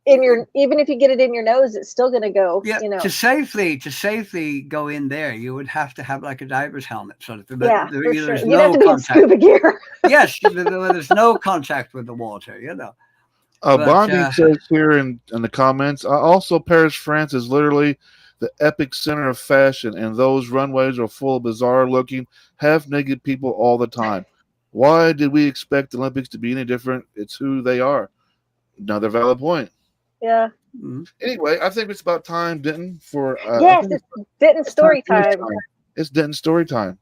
in your, even if you get it in your nose, it's still going to go. Yeah, to safely go in there, you would have to have like a diver's helmet, sort of. For sure. You'd have to be in scuba gear. Yes, there's no contact with the water, Bondi says here in the comments, also Paris, France is literally the epic center of fashion, and those runways are full of bizarre-looking, half-naked people all the time. Why did we expect the Olympics to be any different? It's who they are. Another valid point. Yeah. Anyway, I think it's about time, Denton, for yes, it's Denton story time. It's Denton story time.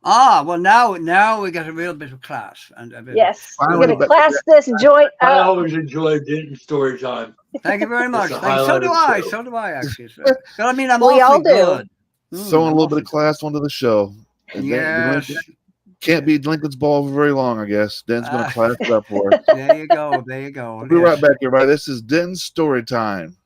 Well, now we got a real bit of class. Yes, we're going to class this joint up. I always enjoy Denton story time. Thank you very much. So do I, actually. But I mean, I'm we all do. Good. Throwing a little bit of class onto the show. Yes. Can't be Delinquents Ball for very long, I guess. Denton's going to class it up for us. There you go. We'll be right back, everybody. This is Denton's story time.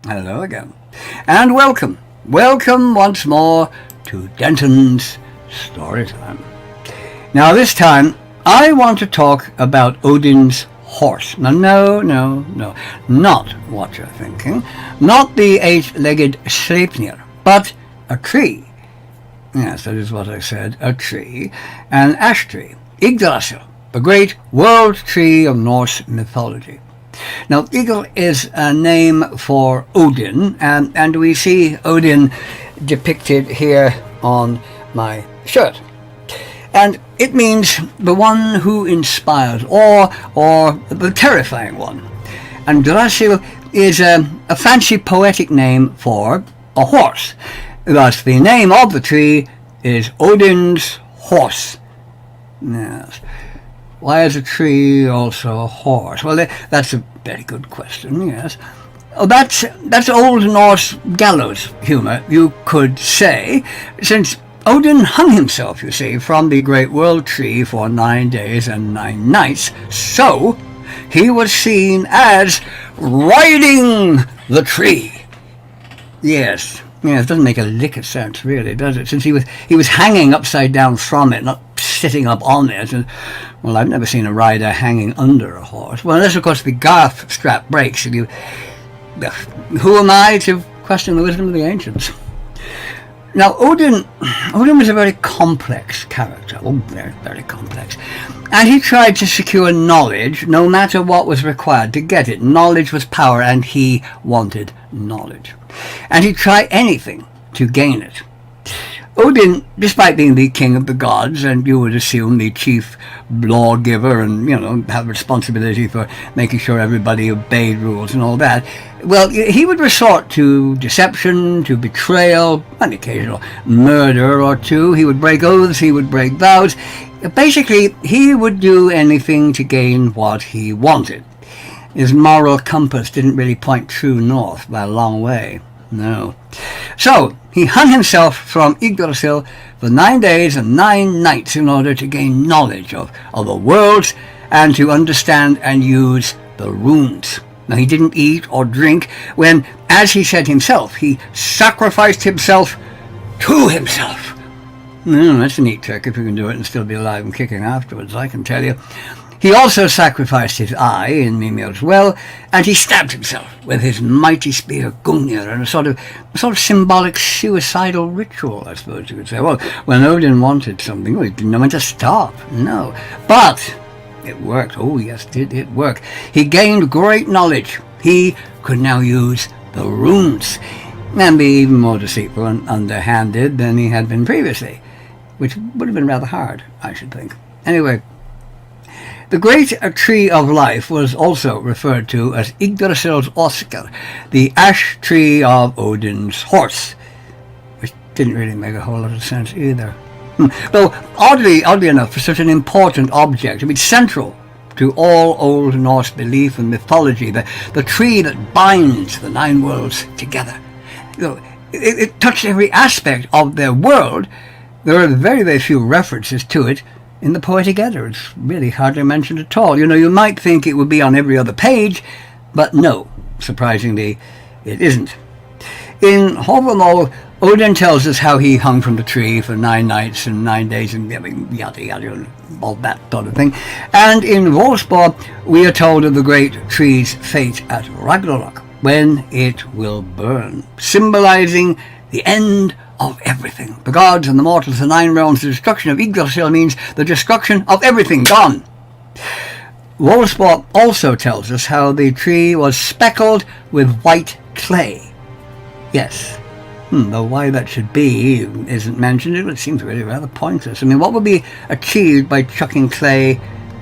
Hello again. And welcome once more to Denton's Storytime. Now this time, I want to talk about Odin's horse. Now, no, not what you're thinking. Not the 8-legged Sleipnir, but a tree. Yes, that is what I said, a tree. An ash tree, Yggdrasil, the great world tree of Norse mythology. Now, Eagle is a name for Odin, and we see Odin depicted here on my shirt. And it means the one who inspires, or the terrifying one. And Yggdrasil is a fancy poetic name for a horse. Thus, the name of the tree is Odin's horse. Yes. Why is a tree also a horse? Well, that's a very good question, yes. Oh, that's Old Norse gallows humor, you could say, since Odin hung himself, you see, from the great world tree for 9 days and 9 nights, so he was seen as riding the tree. Yes, it doesn't make a lick of sense, really, does it? Since he was hanging upside down from it, not sitting up on it. And, well, I've never seen a rider hanging under a horse. Well, unless, of course, the girth strap breaks, and who am I to question the wisdom of the ancients? Now, Odin was a very complex character, very, very complex. And he tried to secure knowledge, no matter what was required to get it. Knowledge was power, and he wanted knowledge. And he'd try anything to gain it. Odin, despite being the king of the gods, and you would assume the chief lawgiver and, have responsibility for making sure everybody obeyed rules and all that, well, he would resort to deception, to betrayal, an occasional murder or two. He would break oaths, he would break vows. Basically, he would do anything to gain what he wanted. His moral compass didn't really point true north by a long way. No. So, he hung himself from Yggdrasil for 9 days and 9 nights in order to gain knowledge of the worlds and to understand and use the runes. Now, he didn't eat or drink when, as he said himself, he sacrificed himself to himself. That's a neat trick if you can do it and still be alive and kicking afterwards, I can tell you. He also sacrificed his eye in Mimir's well, and he stabbed himself with his mighty spear Gungnir in a sort of symbolic suicidal ritual, I suppose you could say. Well, when Odin wanted something, he didn't know when to stop. No. But it worked. Oh, yes, did it work. He gained great knowledge. He could now use the runes and be even more deceitful and underhanded than he had been previously, which would have been rather hard, I should think. Anyway, the great tree of life was also referred to as Yggdrasil's Oskar, the ash tree of Odin's horse, which didn't really make a whole lot of sense either. Though, oddly enough, for such an important object, central to all Old Norse belief and mythology, the tree that binds the 9 worlds together. It touched every aspect of their world. There are very, very few references to it in the Poetic Edda. It's really hardly mentioned at all. You might think it would be on every other page, but no, surprisingly, it isn't. In Hávamál, Odin tells us how he hung from the tree for 9 nights and 9 days and yada yada, all that sort of thing. And in Völuspá, we are told of the great tree's fate at Ragnarok, when it will burn, symbolizing the end of everything. The gods and the mortals, the 9 realms, the destruction of Yggdrasil means the destruction of everything, gone. Völuspá also tells us how the tree was speckled with white clay. Yes. Though why that should be isn't mentioned. It seems really rather pointless. What would be achieved by chucking clay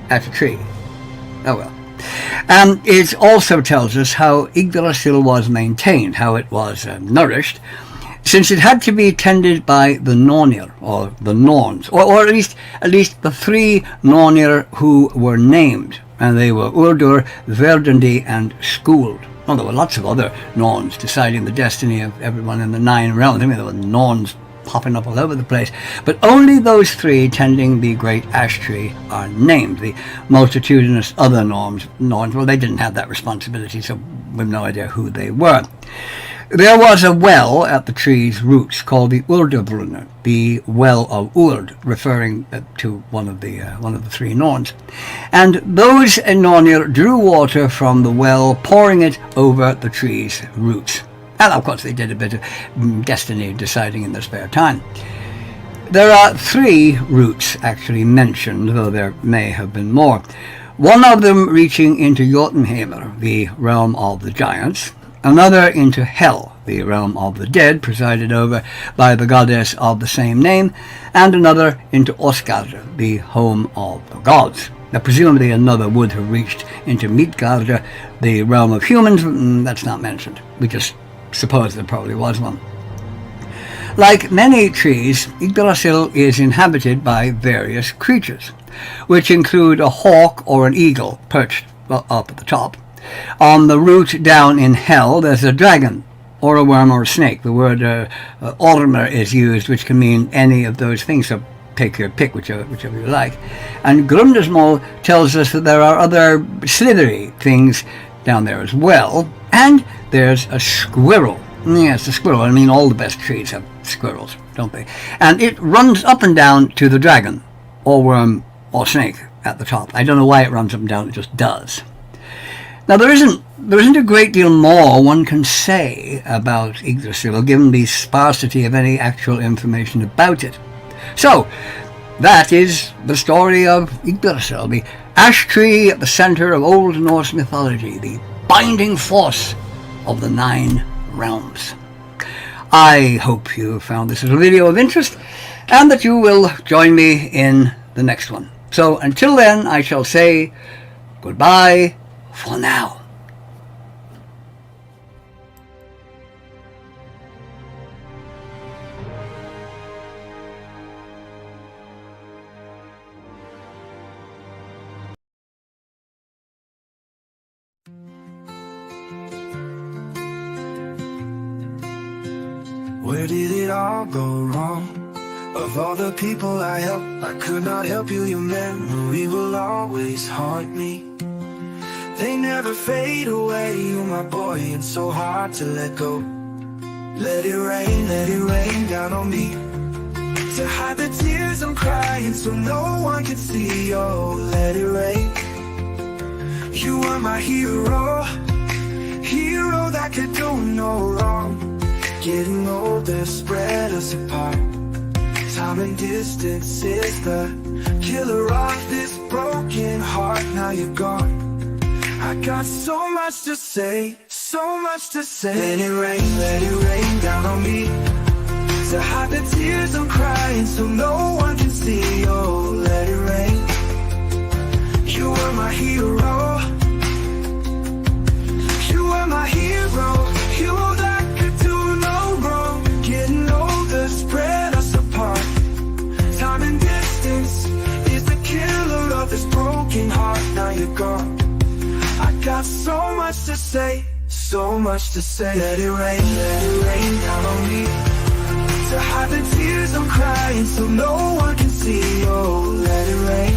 at a tree? Oh well. It also tells us how Yggdrasil was maintained, how it was nourished, since it had to be tended by the Nornir, or the Norns, or at least the 3 Nornir who were named, and they were Urdur, Verdandi, and Skuld. Well, there were lots of other Norns deciding the destiny of everyone in the 9 realms. There were Norns popping up all over the place, but only those 3 tending the great ash tree are named. The multitudinous other Norns, well, they didn't have that responsibility, so we have no idea who they were. There was a well at the tree's roots called the Urdabrunner, the Well of Urd, referring to one of the 3 Norns. And those Nornir drew water from the well, pouring it over the tree's roots. And of course they did a bit of destiny deciding in their spare time. There are 3 roots actually mentioned, though there may have been more. One of them reaching into Jotunheimr, the realm of the giants. Another into Hell, the realm of the dead, presided over by the goddess of the same name, and another into Oskar, the home of the gods. Now, presumably another would have reached into Midgard, the realm of humans. That's not mentioned. We just suppose there probably was one. Like many trees, Yggdrasil is inhabited by various creatures, which include a hawk or an eagle perched up at the top. On the root down in Hell, there's a dragon, or a worm, or a snake. The word ormer is used, which can mean any of those things, so take your pick, whichever you like. And Grundismal tells us that there are other slithery things down there as well, and there's a squirrel. Yes, a squirrel. All the best trees have squirrels, don't they? And it runs up and down to the dragon, or worm, or snake at the top. I don't know why it runs up and down, it just does. Now, there isn't a great deal more one can say about Yggdrasil, given the sparsity of any actual information about it. So, that is the story of Yggdrasil, the ash tree at the center of Old Norse mythology, the binding force of the 9 realms. I hope you found this little video of interest, and that you will join me in the next one. So until then, I shall say goodbye for now. Where did it all go wrong? Of all the people I helped, I could not help you. Your memory will always haunt me. They never fade away. You're my boy and so hard to let go. Let it rain down on me. To hide the tears I'm crying so no one can see. Oh, let it rain. You are my hero, hero that could do no wrong. Getting older spread us apart. Time and distance is the killer of this broken heart. Now you're gone. I got so much to say, so much to say. Let it rain down on me. To hide the tears I'm crying so no one can see. Oh, let it rain. You are my hero. You are my hero. Hero that could do no wrong. Getting older spread us apart. Time and distance is the killer of this broken heart. Now you're gone. I got so much to say, so much to say. Let it rain down on me. To hide the tears I'm crying so no one can see. Oh, let it rain.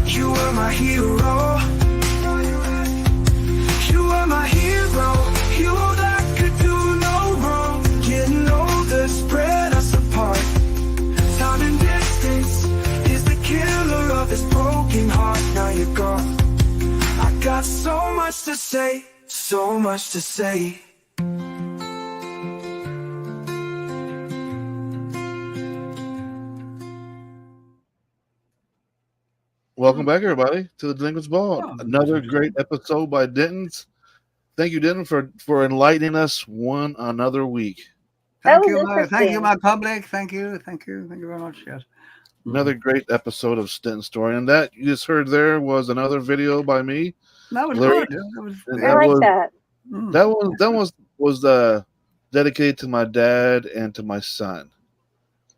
You are my hero. You are my hero. Hero that could do no wrong. Getting older spread us apart. Time and distance is the killer of this broken heart. Now you're gone. I got so much to say, so much to say. Welcome back, everybody, to the Delinquents Ball. Another great episode by Denton's. Thank you, Denton, for enlightening us one another week. Thank you, my public. Thank you very much. Yes. Another great episode of Stenton Story, and that you just heard there was another video by me. That was Larry, good. I like that. That was dedicated to my dad and to my son.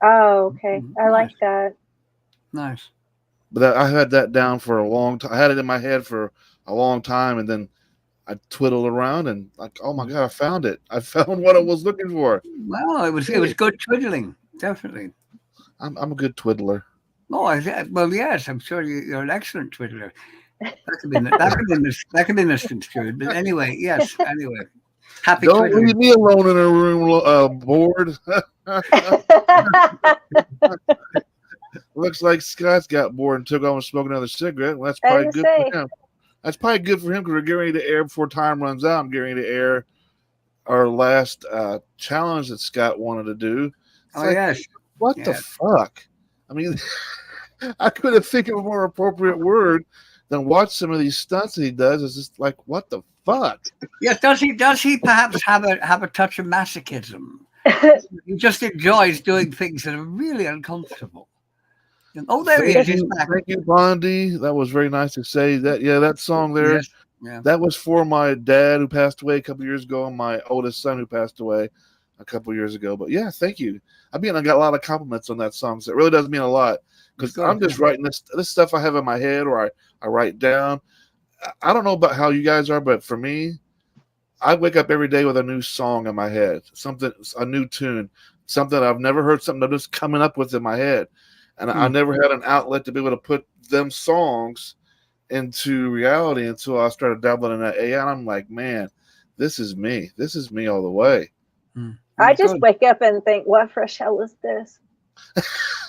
Oh, okay. I like that. Nice. But I had that down for a long time. I had it in my head for a long time, and then I twiddled around and like, oh my god, I found it! I found what I was looking for. Well, it was good twiddling, definitely. I'm a good twiddler. Oh, well, yes, I'm sure you're an excellent twiddler. That could be misconstrued, but anyway, yes. Anyway, happy. Don't leave me alone in a room, bored. Looks like Scott's got bored and took off and smoked another cigarette. Well, that's probably good for him. That's probably good for him because we're getting ready to air before time runs out. I'm getting ready to air our last challenge that Scott wanted to do. It's yes. What the fuck? I mean, I couldn't think of a more appropriate word than watch some of these stunts that he does. It's just like, what the fuck? Yes, does he perhaps have a touch of masochism? He just enjoys doing things that are really uncomfortable. Oh, there he is. Thank you, Bondi. That was very nice to say that. Yeah, that song there. Yes. Yeah. That was for my dad who passed away a couple years ago and my oldest son who passed away a couple years ago. But yeah, thank you. I got a lot of compliments on that song. So it really does mean a lot because I'm just writing this stuff I have in my head or I write down. I don't know about how you guys are, but for me, I wake up every day with a new song in my head, a new tune, something I've never heard, something I'm just coming up with in my head. And I never had an outlet to be able to put them songs into reality until I started dabbling in that AI. And I'm like, man, this is me. This is me all the way. I just wake up and think, what fresh hell is this?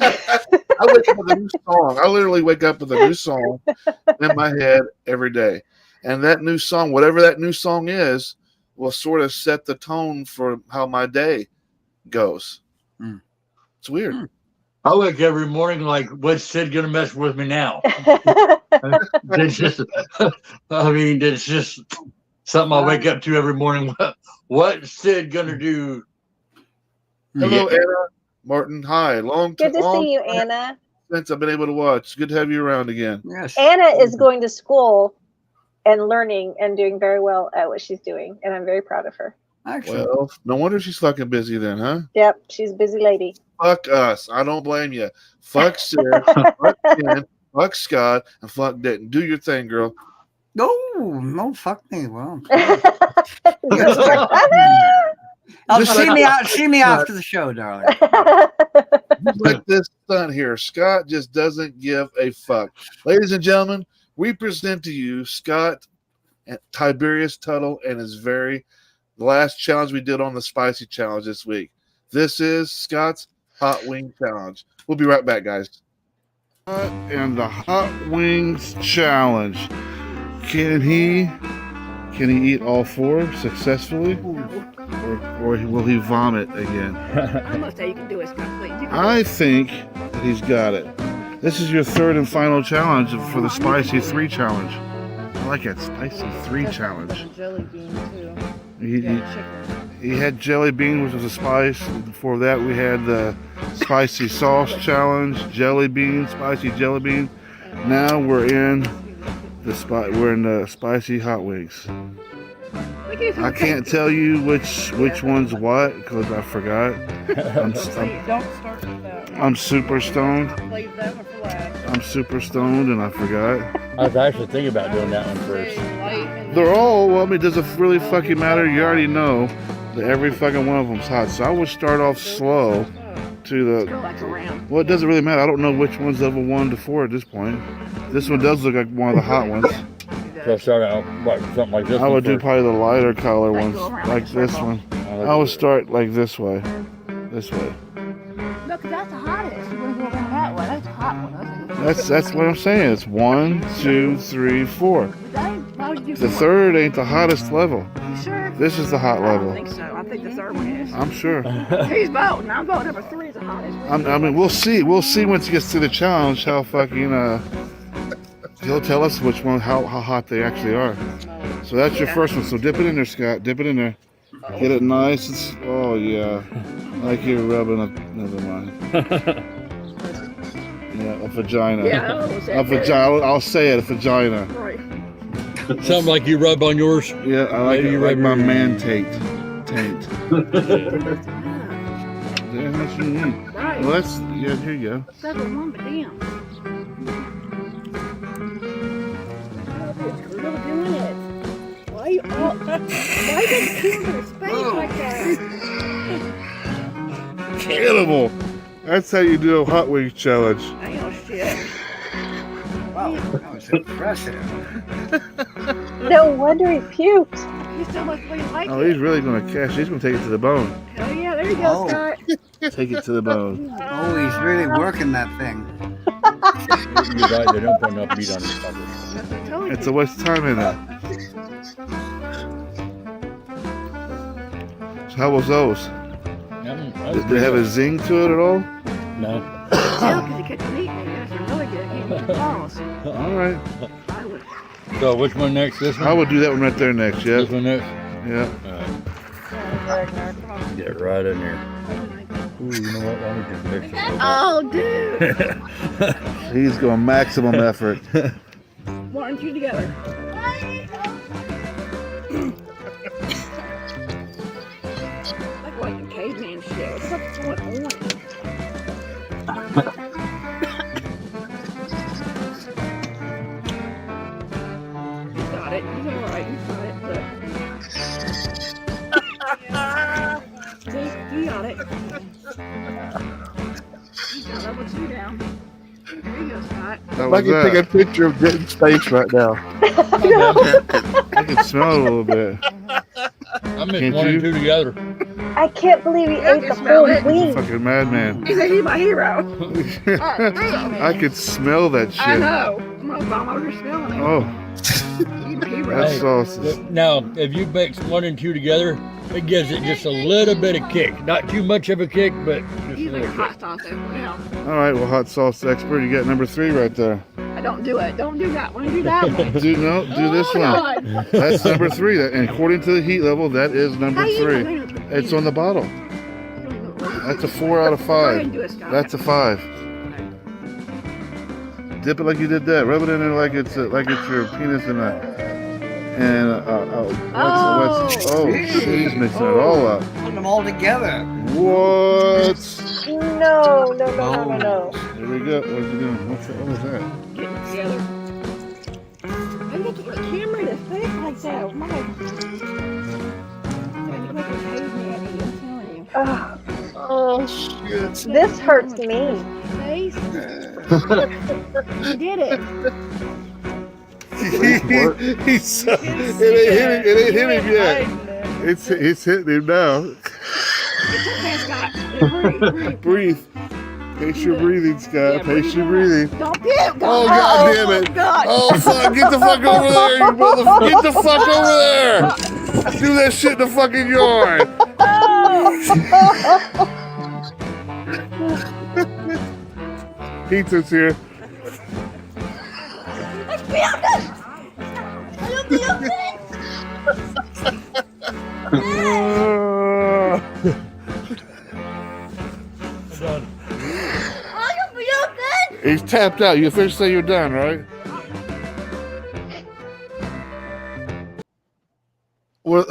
I wake up with a new song. I literally wake up with a new song in my head every day. And that new song, whatever that new song is, will sort of set the tone for how my day goes. It's weird. I wake every morning like, what's Sid gonna mess with me now? It's just something I wake up to every morning. What's Sid gonna do? Hello, Anna. Martin, hi. Good to see you, Anna. Since I've been able to watch. It's good to have you around again. Yes. Anna is going to school and learning and doing very well at what she's doing, and I'm very proud of her. Excellent. Well, no wonder she's fucking busy then, huh? Yep, she's a busy lady. Fuck us. I don't blame you. Fuck Sarah, fuck Ken, fuck Scott, and fuck Denton. Do your thing, girl. No, fuck me. Well, Just see me after the show, darling. Just like this stunt here. Scott just doesn't give a fuck. Ladies and gentlemen, we present to you Scott and Tiberius Tuttle and his the last challenge we did on the Spicy Challenge this week. This is Scott's Hot Wing Challenge. We'll be right back, guys. And the Hot Wings Challenge. Can he eat all 4 successfully? Or will he vomit again? I'm gonna say you can do it, Scott. Please. I think that he's got it. This is your 3rd and final challenge for the Spicy 3 Challenge. I like that Spicy 3 Challenge. Jelly bean too. He had jelly bean, which was a spice. Before that, we had the Spicy Sauce Challenge, jelly bean, spicy jelly bean. Now we're in the Spicy Hot Wings. I can't tell you which one's what because I forgot. Don't start with that. I'm super stoned. Leave that one for last. I'm super stoned and I forgot. I was actually thinking about doing that one first. They're all, well, I mean, does it really fucking matter? You already know that every fucking one of them's hot. So I would start off slow to the, well, it doesn't really matter. I don't know which one's level 1 to 4 at this point. This one does look like one of the hot ones. So start out like something like this. I would do probably the lighter color ones, like this one. I would start like this way. This way. No, because that's the hottest. You want to go around that way. That's a hot one. That's what I'm saying. It's 1, 2, 3, 4. The 3rd ain't the hottest level. You sure? This is the hot level. I don't think so. I think the 3rd one is. I'm sure. He's voting. I'm voting number 3 is the hottest. I mean, we'll see. We'll see once he gets to the challenge how fucking he'll tell us which one, how hot they actually are. So that's your first one. So dip it in there, Scott. Dip it in there. Get it nice. Oh yeah, like you're rubbing a. Never mind. Yeah, a vagina. Yeah, a vagina. I'll say it. A vagina. Right. Something like you rub on yours. Yeah, I like it. Like my man taint. Yeah, that's what you need. Right. Well, that's yeah. Here you go. That's the one, but damn. Really doing it. Why you all? Why did you kill his face like that? Cannibal. That's how you do a hot wings challenge. I ain't no shit. Wow, that was impressive. No wonder he puked. You so much like Oh, it. he's really going to cash. He's going to take it to the bone. Hell yeah, there you go, Scott. Take it to the bone. Oh, he's really working that thing. You're right, they don't put enough meat on this puppy. It's a waste of time in it. So how was those? Did they have a zing to it at all? No. Yeah, because he kept eating it. That's really good. He eat the balls. All right. So which one next? This one? I would do that one right there next, yeah. This one next? Yeah. Get right in there. Ooh, you know what? Why don't we just mix it? Oh, dude. He's going maximum effort. Why aren't you together? Like the caveman shit. What's going on? You got it. He's alright. You got it. Look. See? You got it. Now that puts you down. There you go, Scott. How I was can take a that? picture of Denton's face right now. I can smell it a little bit. I mixed Can't 1 you? and 2 together. I can't believe he ate the smell whole it. wing. Fucking madman. He's my hero. I could smell that shit. I know. I'm gonna bomb over smelling it. Oh, He's my hero. that's Hey, sauce. Now, if you mix 1 and 2 together, it gives it just a little bit of kick. Not too much of a kick, but just a He's like a little hot kick. sauce over now. All right, well, hot sauce expert, you got number 3 right there. I don't do it. Don't do that one. Do that one. Do this Oh, one. God. That's number 3. And according to the heat level, that is number How you 3. know? It's on the bottle. That's a 4 out of 5. That's a 5. Dip it like you did that. Rub it in there like it's your penis in a. And she's mixing it all up. Put them all together. What? No. Here we go. What's he doing? What was that? Getting together. I look at the camera in his face like that. Oh my. Like a caveman, I'm telling you. Oh shit! This hurts me. Face. You did it. It ain't hit him yet. It's hitting him now. It's okay, Scott. Breathe. Pace your breathing, Scott. Pace your breathing. Don't puke. Oh, God damn it. God. Oh, fuck. Get the fuck over there, you motherfucker. Get the fuck over there. Do that shit in the fucking yard. Heathens here. He's tapped out. You officially say you're done, right? Well,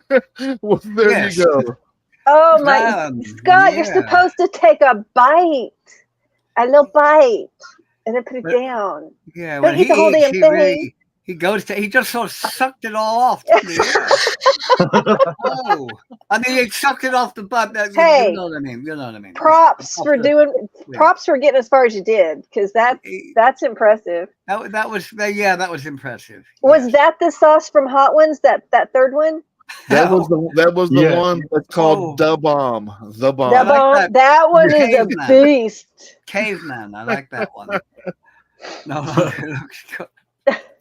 there Yes. you go. Oh my, Scott, you're supposed to take a bite. A little bite. And then put it down. Yeah, Don't when he eat the whole eats, damn he thing. really, he just sort of sucked it all off. Oh, I mean, he sucked it off the butt. Hey. You know what I mean? You know what I mean? Props for getting as far as you did, because that's impressive. That was impressive. Was that the sauce from Hot Ones? That third one? That was the one that's called Da Bomb. The Bomb. The bomb. That one is a beast. Caveman. I like that one. No, it looks good.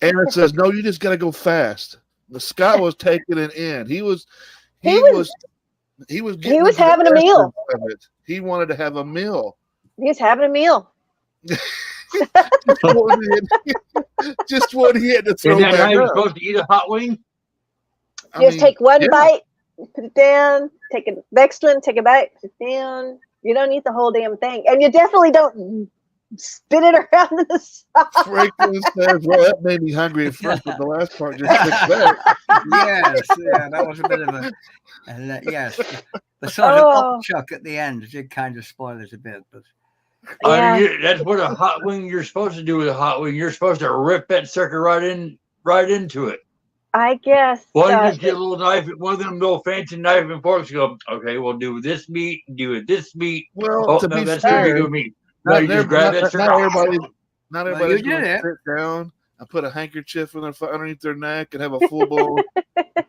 Aaron says, "No, you just got to go fast." The Scott was taking it in. He was having a meal. He wanted to have a meal. He was having a meal. Just what he had to throw Isn't that how back you're up. supposed to eat a hot wing? Take one bite, put it down, take the next one, take a bite, put it down. You don't eat the whole damn thing. And you definitely don't spit it around in the sauce. Franklin says, well, that made me hungry at first, but the last part just fixed that. Yes, yeah, that was a bit of a yes. The sort of upchuck at the end did kind of spoil it a bit, but That's what a hot wing you're supposed to do with a hot wing. You're supposed to rip that sucker right into it. I guess. Why don't you just get a little knife, one of them little fancy knife and forks? Go, okay, we'll do this meat, do it this meet. Well, to be that's fair, too big of meat. No, you just grab that sucker. Not everybody's going to sit down and put a handkerchief underneath their neck and have a full-blown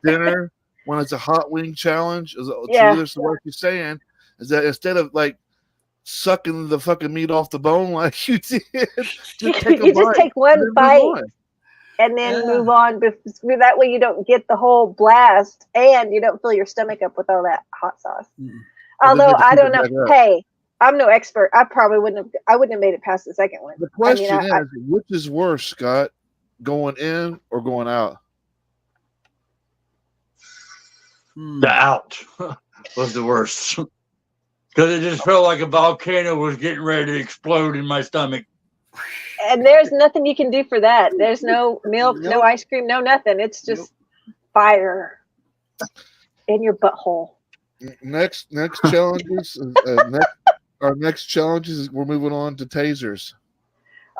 dinner when it's a hot wing challenge. So what you're saying is that instead of like sucking the fucking meat off the bone like you did, just take one bite. And then move on. That way you don't get the whole blast and you don't fill your stomach up with all that hot sauce. Although I don't know. Hey, I'm no expert. I wouldn't have made it past the second one. The question is, which is worse, Scott? Going in or going out? The out was the worst. Because it just felt like a volcano was getting ready to explode in my stomach. And there's nothing you can do for that. There's no milk, no ice cream, no nothing. It's just fire in your butthole. Next challenges. Our next challenges is we're moving on to tasers.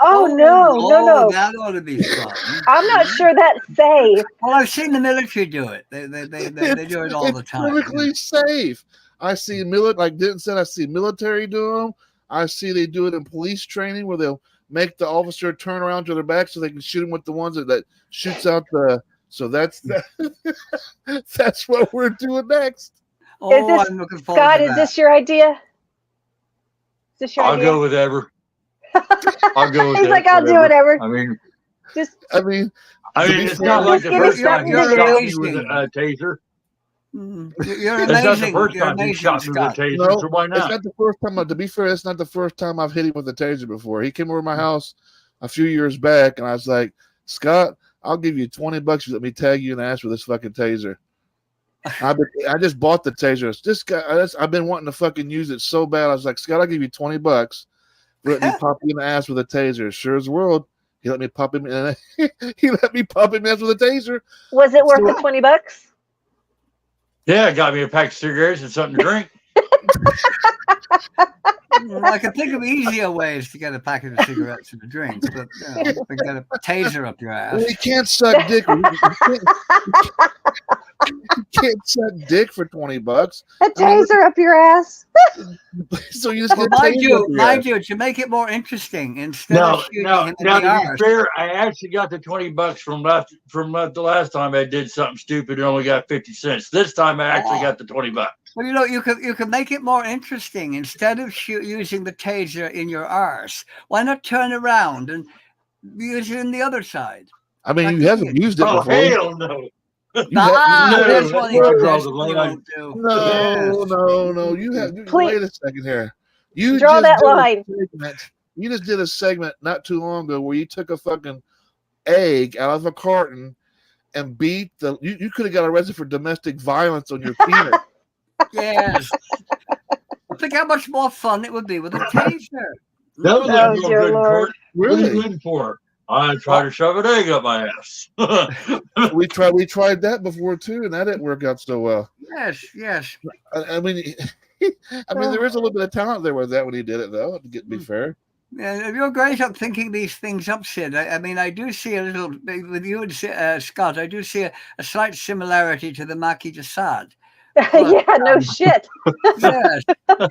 Oh no! That ought to be fun. I'm not sure that's safe. Well, I've seen the military do it. They do it all the time. It's perfectly safe. I see like Denton said, I see military do them. I see they do it in police training where they'll make the officer turn around to their back so they can shoot him with the ones that shoots out the. So that's what we're doing next. I'm looking forward Scott, to is that. this your idea? I'll go with whatever. I'll go with He's like, I'll do whatever. I mean, it's not like the first time you shot me with a taser. You're amazing. It's not the first time you shot me with a taser, so why not? It's not the first time. To be fair, it's not the first time I've hit him with a taser before. He came over to my house a few years back, and I was like, Scott, I'll give you $20 if you let me tag you in the ass with this fucking taser. I just bought the taser. This guy, I've been wanting to fucking use it so bad. I was like, Scott, I'll give you $20. Let me pop you in the ass with a taser. Sure as the world. He let me pop him in. He let me pop him in with a taser. Was it worth the $20? Yeah, it got me a pack of cigarettes and something to drink. I can think of easier ways to get a packet of cigarettes and a drink, but you get a taser up your ass. Well, you can't suck dick. You can't suck dick for $20. A taser up your ass. So you just get mind you, to make it more interesting, instead of shooting him in the to arse. be fair, I actually got the $20 from the last time I did something stupid and only got 50 cents. This time I actually got the $20. Well, you can make it more interesting. Instead of using the taser in your arse, why not turn around and use it in the other side? I mean, you haven't used it before. Hell no. That's what you don't do. No. Wait a second here. You draw that line. You just did a segment not too long ago where you took a fucking egg out of a carton and beat the. You could have got arrested for domestic violence on your penis. Yes. Think how much more fun it would be with a taser. That was a real good Lord. court. Really good for. I tried to shove an egg up my ass. we tried that before too, and that didn't work out so well. Yes. I mean, there is a little bit of talent there with that when he did it, though. To be fair. Yeah, you're great at thinking these things up, Sid. I mean, I do see a little with you and Scott. I do see a slight similarity to the Maquis de Sade. Yeah, no shit. Yes,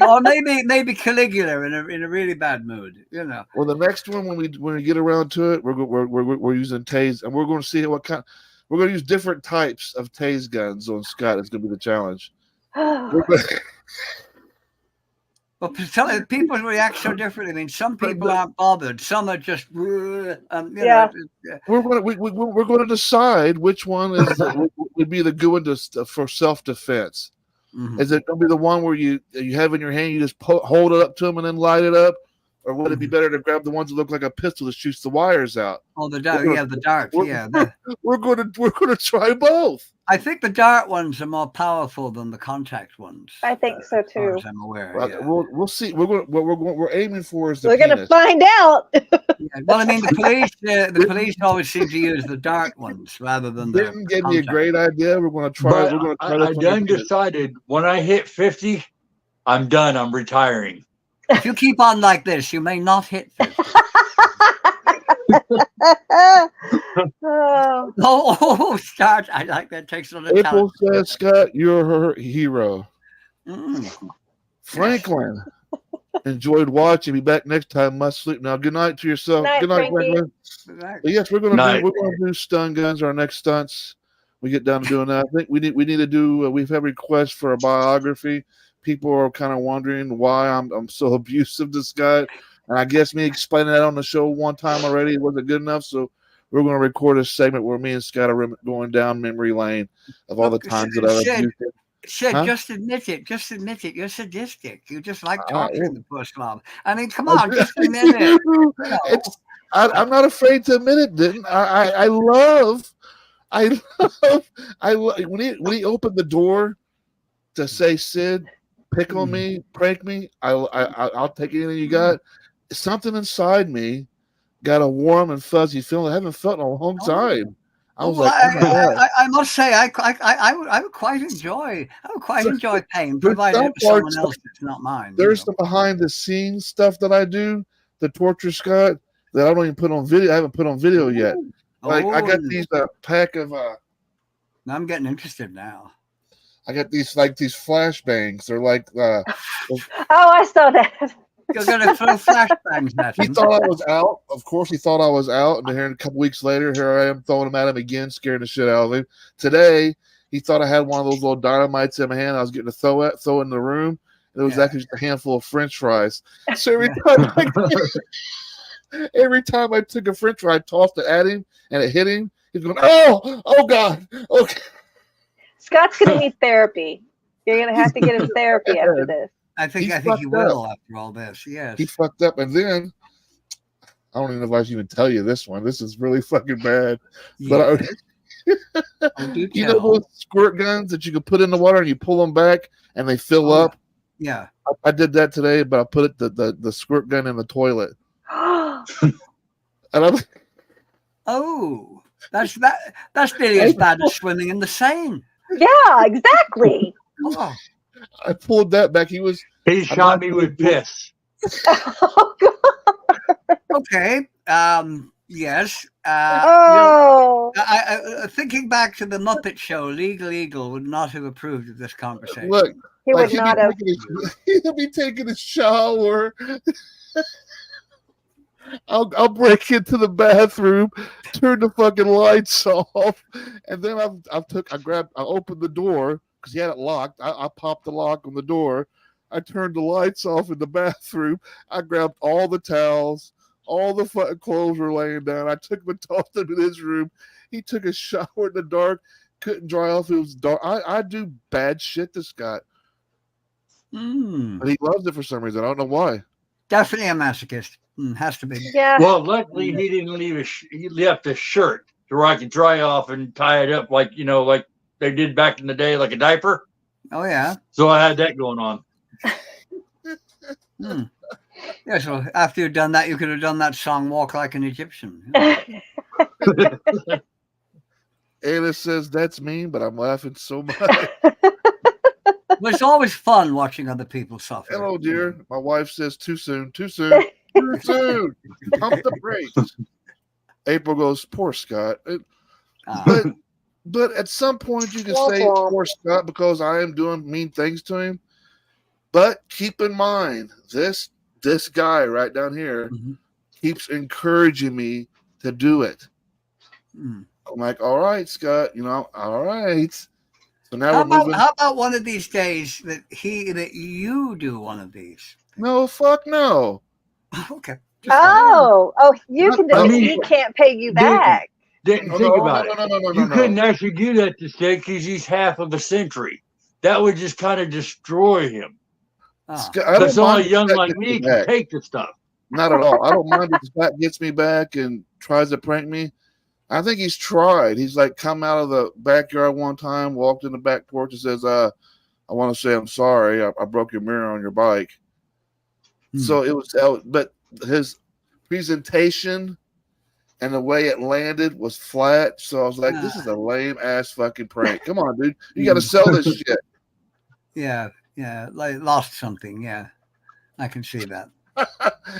or maybe Caligula in a really bad mood. You know. Well, the next one when we get around to it, we're using tase, and we're going to see what kind. We're going to use different types of tase guns on Scott. It's going to be the challenge. Well, people's react so differently. I mean, some people aren't bothered. Some are just. We're going to decide which one would be the good one for self-defense. Mm-hmm. Is it going to be the one where you have in your hand, you just hold it up to them and then light it up, or would it be better to grab the ones that look like a pistol that shoots the wires out? Oh, the dart, the dart, We're going to try both. I think the dart ones are more powerful than the contact ones. I think so too. As I'm aware. We'll see. We're aiming for is the. We're going to find out. Well, I mean, the police always seem to use the dart ones rather than the. Denton gave me a great idea. We're going to try. I done decided when I hit 50, I'm done. I'm retiring. If you keep on like this, you may not hit 50. Start. I like that. Takes on the April says, Scott, you're her hero. Franklin, enjoyed watching. Be back next time. Must sleep now. Good night to yourself. Good night, Franklin. Yes, we're gonna do stun guns. Our next stunts. We get down to doing that. I think we need to do. We've had requests for a biography. People are kind of wondering why I'm so abusive to this guy. And I guess me explaining that on the show one time already wasn't good enough. So we're going to record a segment where me and Scott are going down memory lane of all the times that I've abused him. Shit, just admit it. Just admit it. You're sadistic. You just like torturing the poor slob. I mean, come on, just admit it. I'm not afraid to admit it, Denton. I love when he opened the door to say, Sid, pick on me, prank me, I'll take anything you got. Something inside me got a warm and fuzzy feeling I haven't felt in a long time. I was I must say, I would quite enjoy pain, provided it was someone else that's not mine. There's some behind the scenes stuff that I do, the torture Scott, that I don't even put on video. I haven't put on video yet. I got these pack of. Now I'm getting interested now. I got these flashbangs. They're like. Oh, I saw that. You're gonna throw flashbangs at him. He thought I was out. Of course, he thought I was out. And here, a couple weeks later, here I am throwing them at him again, scaring the shit out of him. Today, he thought I had one of those little dynamites in my hand. I was getting to throw in the room. And it was actually just a handful of French fries. So every time I took a French fry, I tossed it at him, and it hit him. He's going, oh God, okay. Scott's gonna need therapy. You're gonna have to get him therapy after this. I think he will after all this. Yes, he fucked up, and then I don't even know if I should even tell you this one. This is really fucking bad. But You know those squirt guns that you can put in the water and you pull them back and they fill up? Yeah. I did that today, but I put the squirt gun in the toilet. And that's nearly as bad as swimming in the Seine. Yeah, exactly. Oh. I pulled that back. He shot me with piss. Oh, God. Okay. Yes. Oh. I thinking back to the Muppet Show, Legal Eagle would not have approved of this conversation. Look, he would not have. He'll be taking a shower. I'll break into the bathroom, turn the fucking lights off, and then I opened the door because he had it locked. I popped the lock on the door. I turned the lights off in the bathroom. I grabbed all the towels. All the fucking clothes were laying down. I took them and tossed them in his room. He took a shower in the dark. Couldn't dry off. It was dark. I do bad shit to Scott. But he loves it for some reason. I don't know why. Definitely a masochist. Has to be. Yeah. Well, luckily he didn't leave he left a shirt to where I could dry off and tie it up like they did back in the day, like a diaper. Oh yeah. So I had that going on. Yeah, so after you'd done that, you could have done that song "Walk Like an Egyptian." Anna says that's mean, but I'm laughing so much. Well, it's always fun watching other people suffer. Hello, dear. My wife says too soon, too soon, too soon. Pump the brakes. April goes, poor Scott. But at some point you can say poor Scott because I am doing mean things to him. But keep in mind, this guy right down here keeps encouraging me to do it. I'm like, all right, Scott, all right. So now how about one of these days that you do one of these? No, fuck no. Okay. You can do it. He can't pay you back. Think about it. You couldn't actually do that to Stick because he's half of a century. That would just kind of destroy him. Because only young like me can take the stuff. Not at all. I don't mind if Scott gets me back and tries to prank me. I think he's tried. He's like come out of the backyard one time, walked in the back porch and says, I want to say I'm sorry. I broke your mirror on your bike. So it was, but his presentation and the way it landed was flat. So I was like, this is a lame ass fucking prank. Come on, dude. You got to sell this shit. Yeah. Yeah. Like lost something. Yeah. I can see that.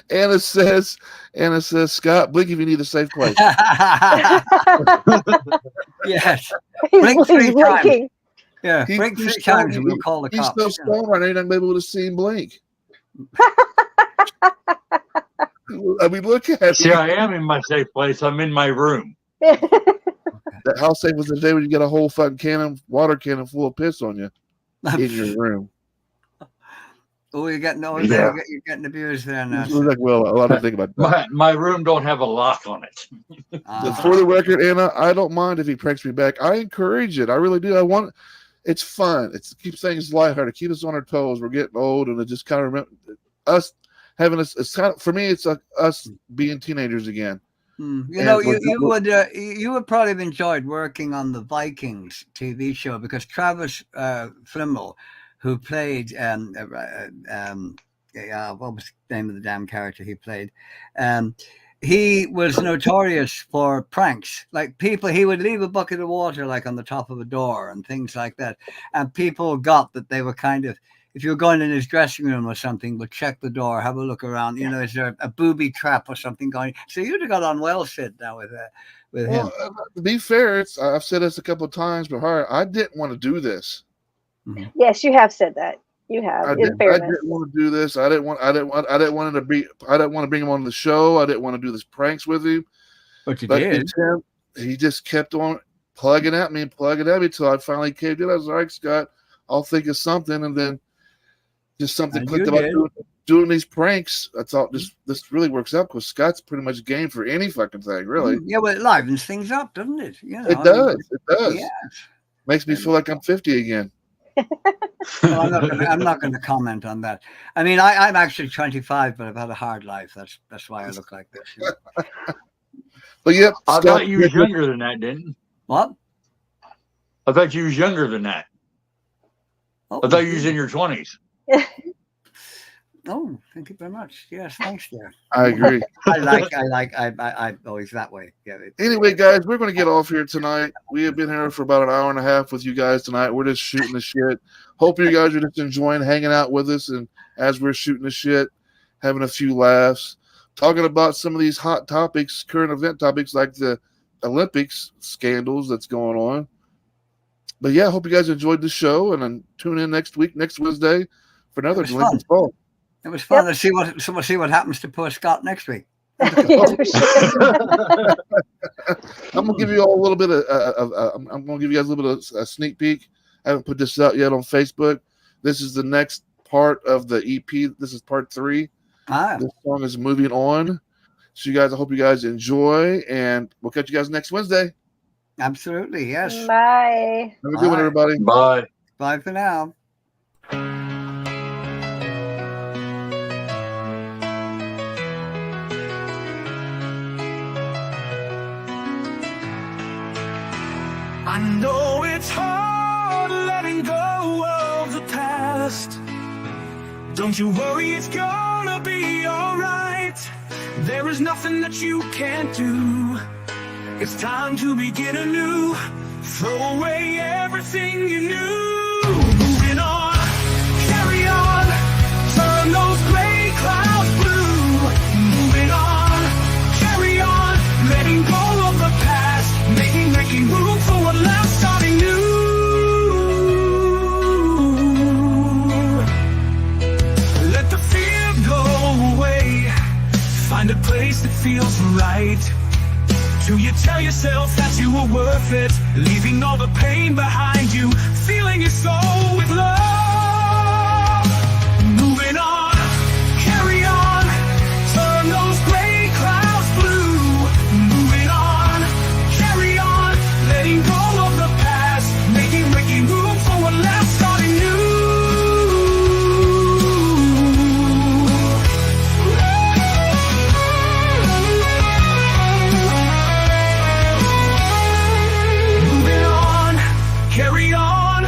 Anna says, Scott, blink if you need a safe place. Yes. Blink 3 times. Yeah. He's Blink 3 times and we'll call the he's cops. He's so stoned right now, you're not going to be able to see him blink. I mean, look at it. See, I am in my safe place. I'm in my room. How safe was the day when you get a whole fucking water cannon full of piss on you in your room? Oh, you're getting abused there now. Like, well, a lot of things about that. My room don't have a lock on it. For the record, Anna, I don't mind if he pranks me back. I encourage it. I really do. It's fun. It keeps things lighthearted. Keep us on our toes. We're getting old, and it just kind of remember us having us. It's kind of, for me, it's like us being teenagers again. You would probably have enjoyed working on the Vikings TV show because Travis Fimmel, who played what was the name of the damn character he played? He was notorious for pranks. Like he would leave a bucket of water like on the top of a door and things like that. And people got that they were kind of, if you were going in his dressing room or something, would check the door, have a look around. Is there a booby trap or something going? So you'd have got on well, Sid, now with him. To be fair, I've said this a couple of times, but I didn't want to do this. Yes, you have said that. You have. I didn't want to do this. I didn't want to bring him on the show. I didn't want to do this pranks with him. But you did. He just kept on plugging at me until I finally caved in. I was like, all right, Scott, I'll think of something, and then just something clicked about doing these pranks. I thought this really works out because Scott's pretty much game for any fucking thing, really. Yeah, well, it livens things up, doesn't it? It does. It does. Yeah. Makes me feel like I'm 50 again. Well, I'm not going to comment on that. I mean, I'm actually 25, but I've had a hard life. That's why I look like this. But yep, I thought you were younger than that, didn't you? What? I thought you was younger than that. I thought you was in your 20s. Oh, thank you very much. Yes, thanks, dear. I agree. I always that way. Yeah. Anyway, guys, we're going to get off here tonight. We have been here for about an hour and a half with you guys tonight. We're just shooting the shit. Hope you guys are just enjoying hanging out with us, and as we're shooting the shit, having a few laughs, talking about some of these hot topics, current event topics like the Olympics scandals that's going on. But yeah, I hope you guys enjoyed the show, and then tune in next Wednesday for another Delinquents Ball. It was fun to see what happens to poor Scott next week. I'm gonna give you all a little bit of. I'm gonna give you guys a little bit of a sneak peek. I haven't put this out yet on Facebook. This is the next part of the EP. This is part 3. This song is Moving On. So you guys, I hope you guys enjoy, and we'll catch you guys next Wednesday. Absolutely, yes. Bye. Have a good one, everybody. Bye. Bye for now. I know it's hard letting go of the past. Don't you worry, it's gonna be alright. There is nothing that you can't do. It's time to begin anew. Throw away everything you knew. Moving on, carry on. Turn those gray clouds blue. Moving on, carry on. Letting go of the past. Making room for what lies, starting new. Let the fear go away. Find a place that feels right. Do you tell yourself that you were worth it? Leaving all the pain behind you, feeling your soul with love. Moving on, carry on. Turn those gray clouds blue. Moving on, carry on. Letting go of the past, making room for what lies, starting new. Moving on, carry on.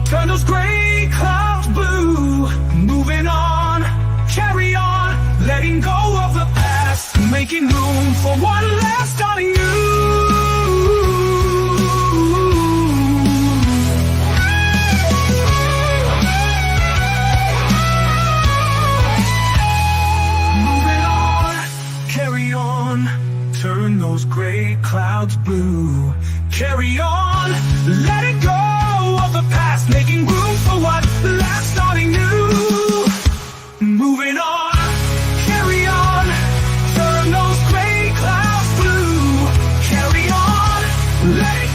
Turn those gray clouds blue. Moving on, carry on. Letting go of the past, making room for what lies, starting new. Turn those gray clouds blue. Carry on, let it go of the past, making room for what lies, starting new. Moving on, carry on. Turn those gray clouds blue. Carry on, let it